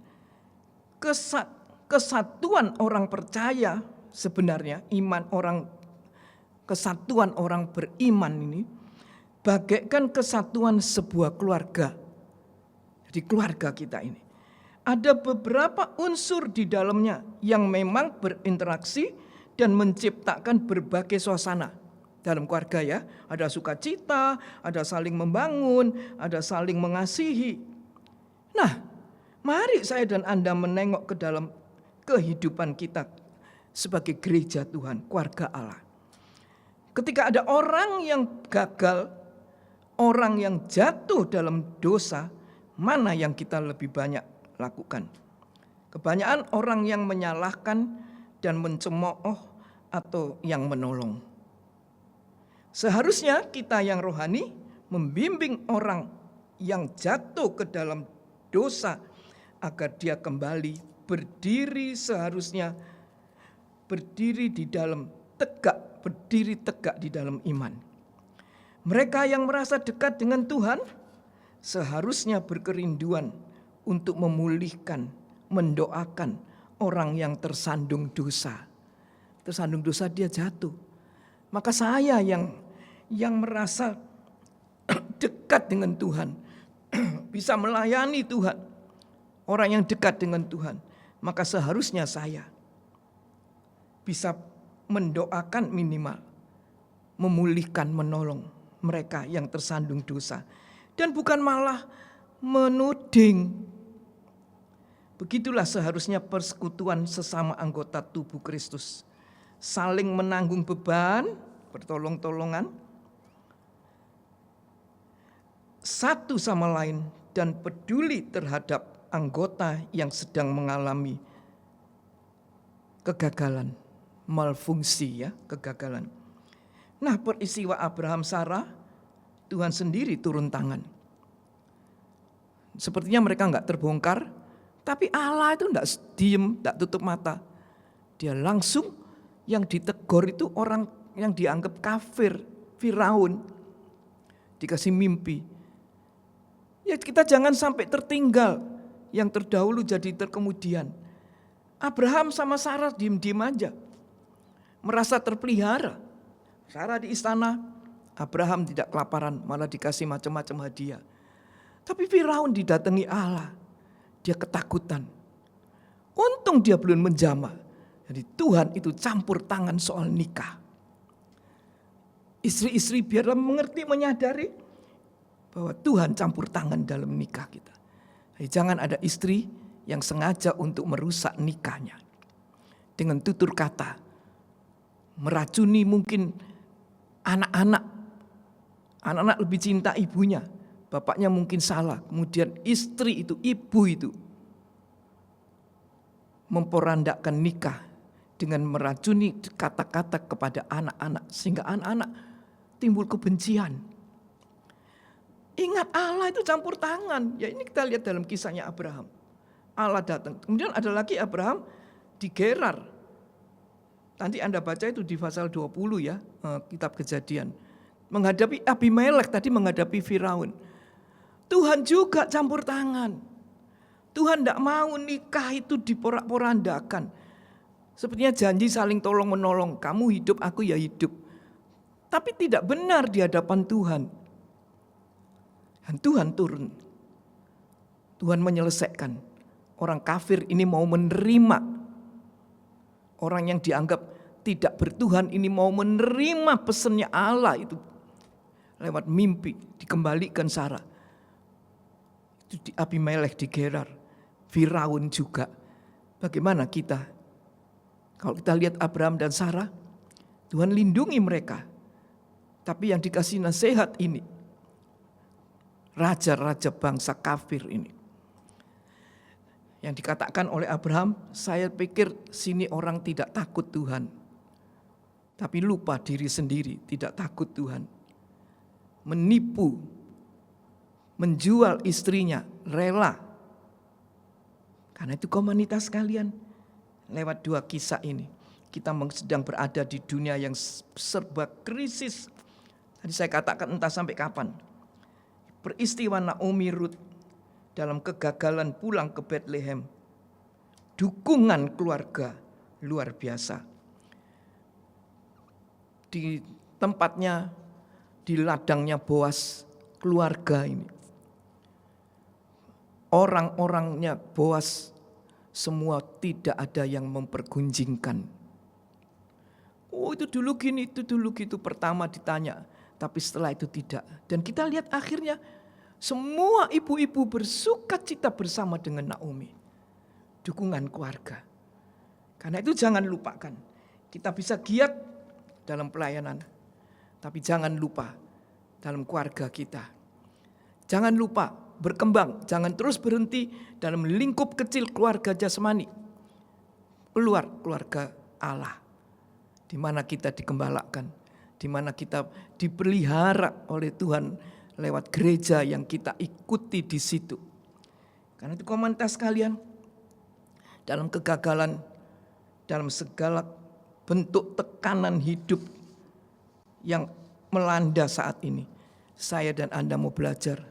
kesatuan orang percaya sebenarnya, kesatuan orang beriman ini bagaikan kesatuan sebuah keluarga. Jadi keluarga kita ini ada beberapa unsur di dalamnya yang memang berinteraksi dan menciptakan berbagai suasana dalam keluarga ya. Ada sukacita, ada saling membangun, ada saling mengasihi. Nah, mari saya dan Anda menengok ke dalam kehidupan kita sebagai gereja Tuhan, keluarga Allah. Ketika ada orang yang gagal, orang yang jatuh dalam dosa, mana yang kita lebih banyak lakukan? Kebanyakan orang yang menyalahkan dan mencemooh atau yang menolong. Seharusnya kita yang rohani membimbing orang yang jatuh ke dalam dosa agar dia kembali berdiri, seharusnya berdiri tegak di dalam iman. Mereka yang merasa dekat dengan Tuhan seharusnya berkerinduan untuk memulihkan, mendoakan orang yang tersandung dosa. Tersandung dosa, dia jatuh. Maka saya yang merasa dekat dengan Tuhan, bisa melayani Tuhan, orang yang dekat dengan Tuhan, maka seharusnya saya bisa mendoakan minimal, memulihkan, menolong mereka yang tersandung dosa. Dan bukan malah menuding. Begitulah seharusnya persekutuan sesama anggota tubuh Kristus. Saling menanggung beban, bertolong-tolongan, satu sama lain, dan peduli terhadap anggota yang sedang mengalami kegagalan, malfungsi ya, kegagalan. Nah, peristiwa Abraham Sarah, Tuhan sendiri turun tangan. Sepertinya mereka enggak terbongkar, tapi Allah itu enggak diem, enggak tutup mata. Dia langsung, yang ditegur itu orang yang dianggap kafir, Firaun, dikasih mimpi. Ya kita jangan sampai tertinggal, yang terdahulu jadi terkemudian. Abraham sama Sarah diem-diem aja, merasa terpelihara. Sarah di istana, Abraham tidak kelaparan, malah dikasih macam-macam hadiah. Tapi Firaun didatangi Allah, dia ketakutan. Untung dia belum menjamah. Jadi Tuhan itu campur tangan soal nikah. Istri-istri biarlah mengerti, menyadari bahwa Tuhan campur tangan dalam nikah kita. Jadi jangan ada istri yang sengaja untuk merusak nikahnya dengan tutur kata, meracuni mungkin anak-anak lebih cinta ibunya, bapaknya mungkin salah, kemudian istri itu, ibu itu memporandakan nikah dengan meracuni kata-kata kepada anak-anak, sehingga anak-anak timbul kebencian. Ingat, Allah itu campur tangan. Ya ini kita lihat dalam kisahnya Abraham. Allah datang. Kemudian ada lagi Abraham di Gerar. Nanti Anda baca itu di pasal 20 ya, kitab Kejadian. Menghadapi Abimelek, tadi menghadapi Firaun. Tuhan juga campur tangan. Tuhan tidak mau nikah itu diporak-porandakan. Sepertinya janji saling tolong menolong. Kamu hidup, aku ya hidup. Tapi tidak benar di hadapan Tuhan. Dan Tuhan turun. Tuhan menyelesaikan. Orang kafir ini mau menerima. Orang yang dianggap tidak bertuhan ini mau menerima pesannya Allah itu. Lewat mimpi dikembalikan Sarah. Itu di Abimelek di Gerar. Firaun juga. Bagaimana kita? Kalau kita lihat Abraham dan Sarah, Tuhan lindungi mereka. Tapi yang dikasih nasihat ini, raja-raja bangsa kafir ini. Yang dikatakan oleh Abraham, saya pikir sini orang tidak takut Tuhan. Tapi lupa diri sendiri, tidak takut Tuhan. Menipu, menjual istrinya, rela. Karena itu komunitas kalian, lewat dua kisah ini, kita sedang berada di dunia yang serba krisis, Tadi saya katakan entah sampai kapan. Peristiwa Naomi Ruth dalam kegagalan pulang ke Bethlehem. Dukungan keluarga luar biasa. Di tempatnya, di ladangnya Boas, keluarga ini. Orang-orangnya Boas semua tidak ada yang mempergunjingkan. Oh itu dulu gini, itu dulu gitu, pertama ditanya. Tapi setelah itu tidak. Dan kita lihat akhirnya semua ibu-ibu bersuka cita bersama dengan Naomi. Dukungan keluarga. Karena itu jangan lupakan. Kita bisa giat dalam pelayanan. Tapi jangan lupa dalam keluarga kita. Jangan lupa berkembang. Jangan terus berhenti dalam lingkup kecil keluarga jasmani. Keluar keluarga Allah. Di mana kita dikembalakan. Di mana kita dipelihara oleh Tuhan lewat gereja yang kita ikuti di situ. Karena itu komunitas kalian dalam kegagalan, dalam segala bentuk tekanan hidup yang melanda saat ini, saya dan Anda mau belajar.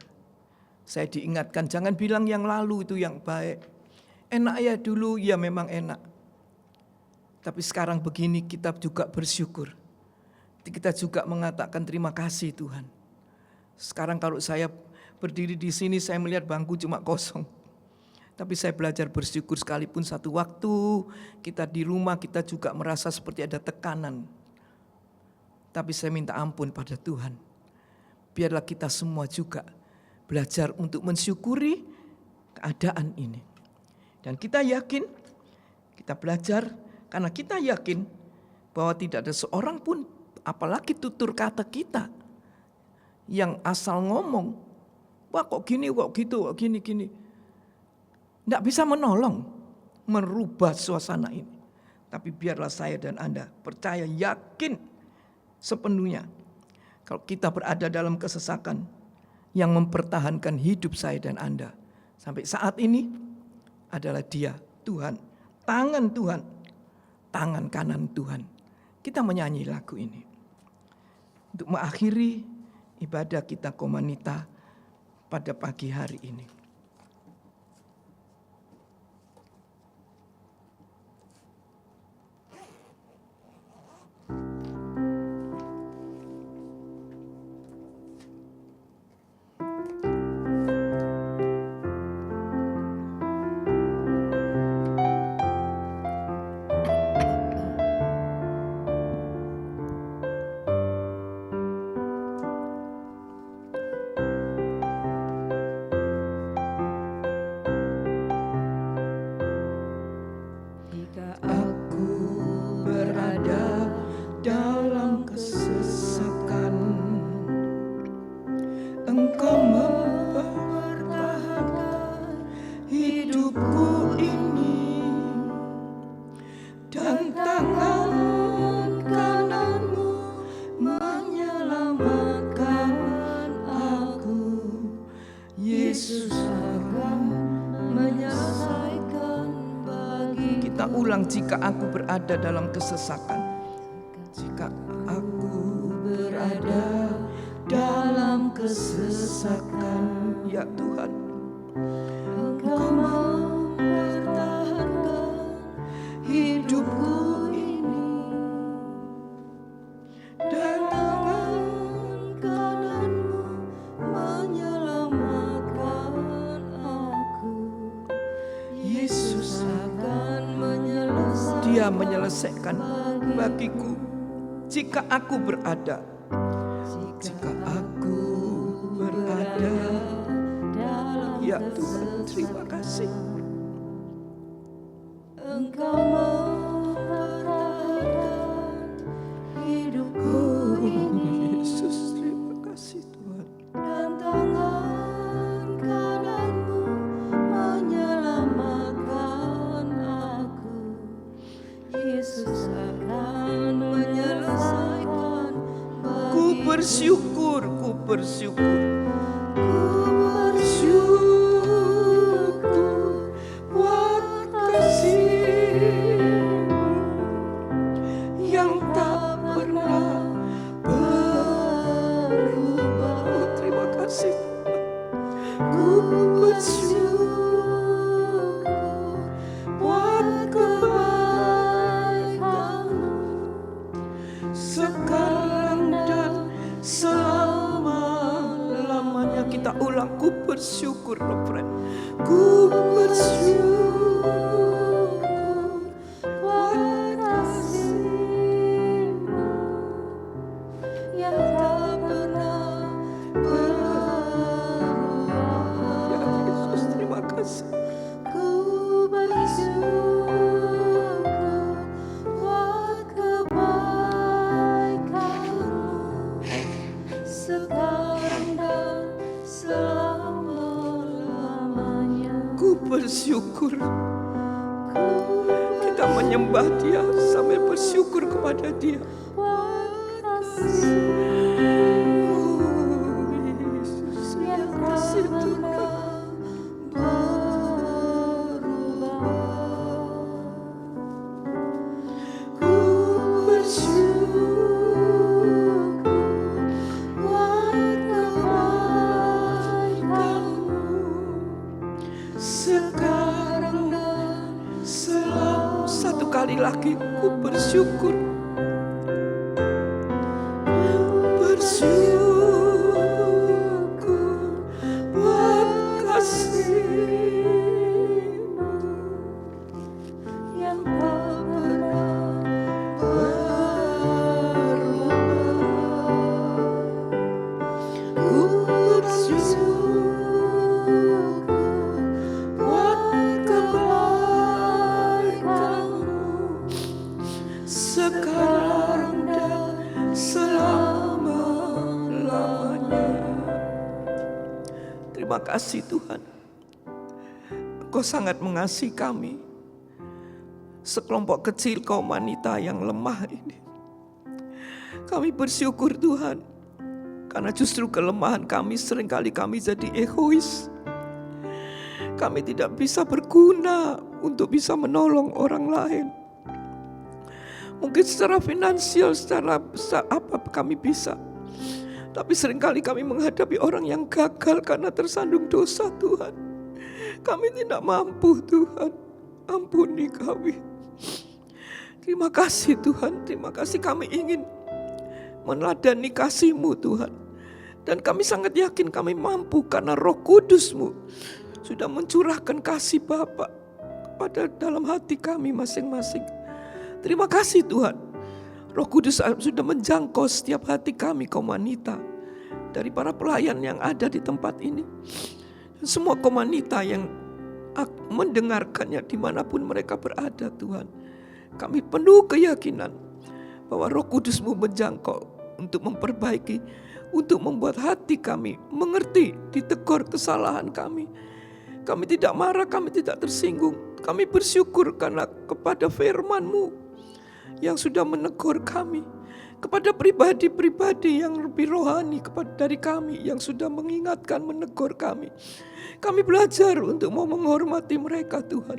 Saya diingatkan jangan bilang yang lalu itu yang baik. Enak ya dulu, ya memang enak. Tapi sekarang begini kita juga bersyukur. Kita juga mengatakan terima kasih Tuhan. Sekarang kalau saya berdiri di sini saya melihat bangku cuma kosong. Tapi saya belajar bersyukur sekalipun satu waktu kita di rumah kita juga merasa seperti ada tekanan. Tapi saya minta ampun pada Tuhan. Biarlah kita semua juga belajar untuk mensyukuri keadaan ini. Dan kita yakin, kita belajar karena kita yakin bahwa tidak ada seorang pun apalagi tutur kata kita yang asal ngomong, wah kok gini, kok gitu, kok gini. Tidak bisa menolong, merubah suasana ini. Tapi biarlah saya dan Anda percaya, yakin sepenuhnya. Kalau kita berada dalam kesesakan yang mempertahankan hidup saya dan Anda. Sampai saat ini adalah Dia, Tuhan, tangan Tuhan, tangan kanan Tuhan. Kita menyanyi lagu ini. Untuk mengakhiri ibadah kita komunita pada pagi hari ini. Jika aku berada dalam kesesakan, jika aku berada dalam kesesakan, ya Tuhan, Engkau mempertahankan hidupku ini, dan tangan kananmu menyelamatkan aku. Yesus akan Dia menyelesaikan bagiku jika aku berada ya Tuhan, terima kasih. Engkau mempertahankan hidupku ini. Yesus, terima kasih Tuhan. Dan tangan kananmu menyelamatkan aku. Yesus akan menyelesaikan bagiku. Ku bersyukur. Buat kasih-Mu yang tak pernah berhenti. kita ulang. Ku bersyukur, refren. Ku bersyukur buat kasih-Mu yang tak pernah berubah. Ya Yesus, terima kasih. Ku bersyukur buat kebaikan-Mu sekarang dan selama-lamanya. Ku bersyukur. Kita menyembah Dia sambil bersyukur kepada Dia. Oh Yesus, terima kasih Tuhan. Ku bersyukur buat kebaikan-Mu sekarang dan selalu. Satu kali lagi, ku bersyukur. Bersyukur buat kasih-Mu yang tak pernah berubah. Ku bersyukur buat kebaikan-Mu sekarang dan selama-lamanya. Terima kasih Tuhan. Engkau sangat mengasihi kami, sekelompok kecil kaum wanita yang lemah ini. Kami bersyukur Tuhan, karena justru kelemahan kami seringkali kami jadi egois. Kami tidak bisa berguna untuk bisa menolong orang lain. Mungkin secara finansial, secara apa kami bisa. Tapi seringkali kami menghadapi orang yang gagal karena tersandung dosa Tuhan. Kami tidak mampu Tuhan, ampuni kami. Terima kasih Tuhan, terima kasih kami ingin meneladani kasih-Mu Tuhan. Dan kami sangat yakin kami mampu karena Roh Kudus-Mu sudah mencurahkan kasih Bapa pada dalam hati kami masing-masing. Terima kasih Tuhan, Roh Kudus sudah menjangkau setiap hati kami kaum wanita, dari para pelayan yang ada di tempat ini, dan semua kaum wanita yang mendengarkannya dimanapun mereka berada Tuhan. Kami penuh keyakinan bahwa Roh Kudus-Mu menjangkau untuk memperbaiki, untuk membuat hati kami mengerti, ditegur kesalahan kami. Kami tidak marah, kami tidak tersinggung. Kami bersyukur karena kepada firman-Mu yang sudah menegur kami, kepada pribadi-pribadi yang lebih rohani dari kami yang sudah mengingatkan, menegur kami. Kami belajar untuk mau menghormati mereka Tuhan.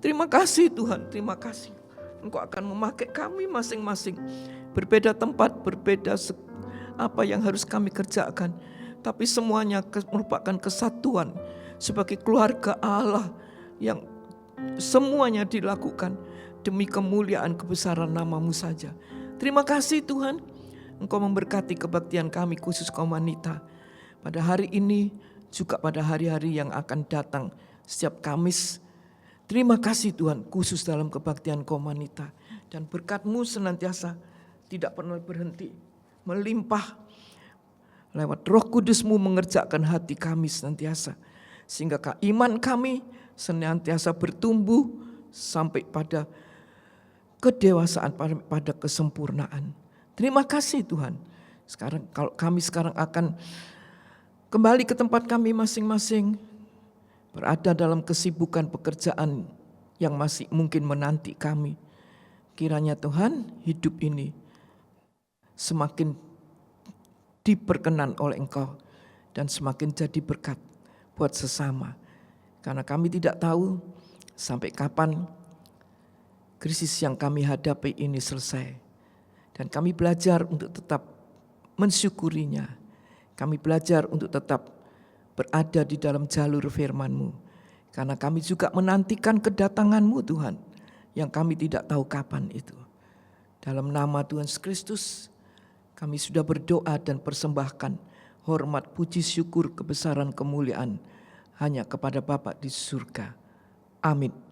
Terima kasih Tuhan, terima kasih. Engkau akan memakai kami masing-masing. Berbeda tempat, berbeda apa yang harus kami kerjakan. Tapi semuanya merupakan kesatuan sebagai keluarga Allah yang semuanya dilakukan demi kemuliaan kebesaran nama-Mu saja. Terima kasih Tuhan, Engkau memberkati kebaktian kami khusus kaum wanita pada hari ini, juga pada hari-hari yang akan datang setiap Kamis. Terima kasih Tuhan, khusus dalam kebaktian kaum wanita. Dan berkat-Mu senantiasa tidak pernah berhenti, melimpah. Lewat Roh Kudus-Mu mengerjakan hati kami senantiasa, sehingga iman kami senantiasa bertumbuh sampai pada kedewasaan, pada kesempurnaan. Terima kasih Tuhan. Sekarang kalau kami sekarang akan kembali ke tempat kami masing-masing, berada dalam kesibukan pekerjaan yang masih mungkin menanti kami. Kiranya Tuhan, hidup ini semakin diperkenan oleh Engkau dan semakin jadi berkat buat sesama. Karena kami tidak tahu sampai kapan krisis yang kami hadapi ini selesai. Dan kami belajar untuk tetap mensyukurinya. Kami belajar untuk tetap berada di dalam jalur firman-Mu. Karena kami juga menantikan kedatangan-Mu Tuhan, yang kami tidak tahu kapan itu. Dalam nama Tuhan Yesus Kristus, kami sudah berdoa dan persembahkan hormat, puji, syukur, kebesaran, kemuliaan hanya kepada Bapa di surga. Amin.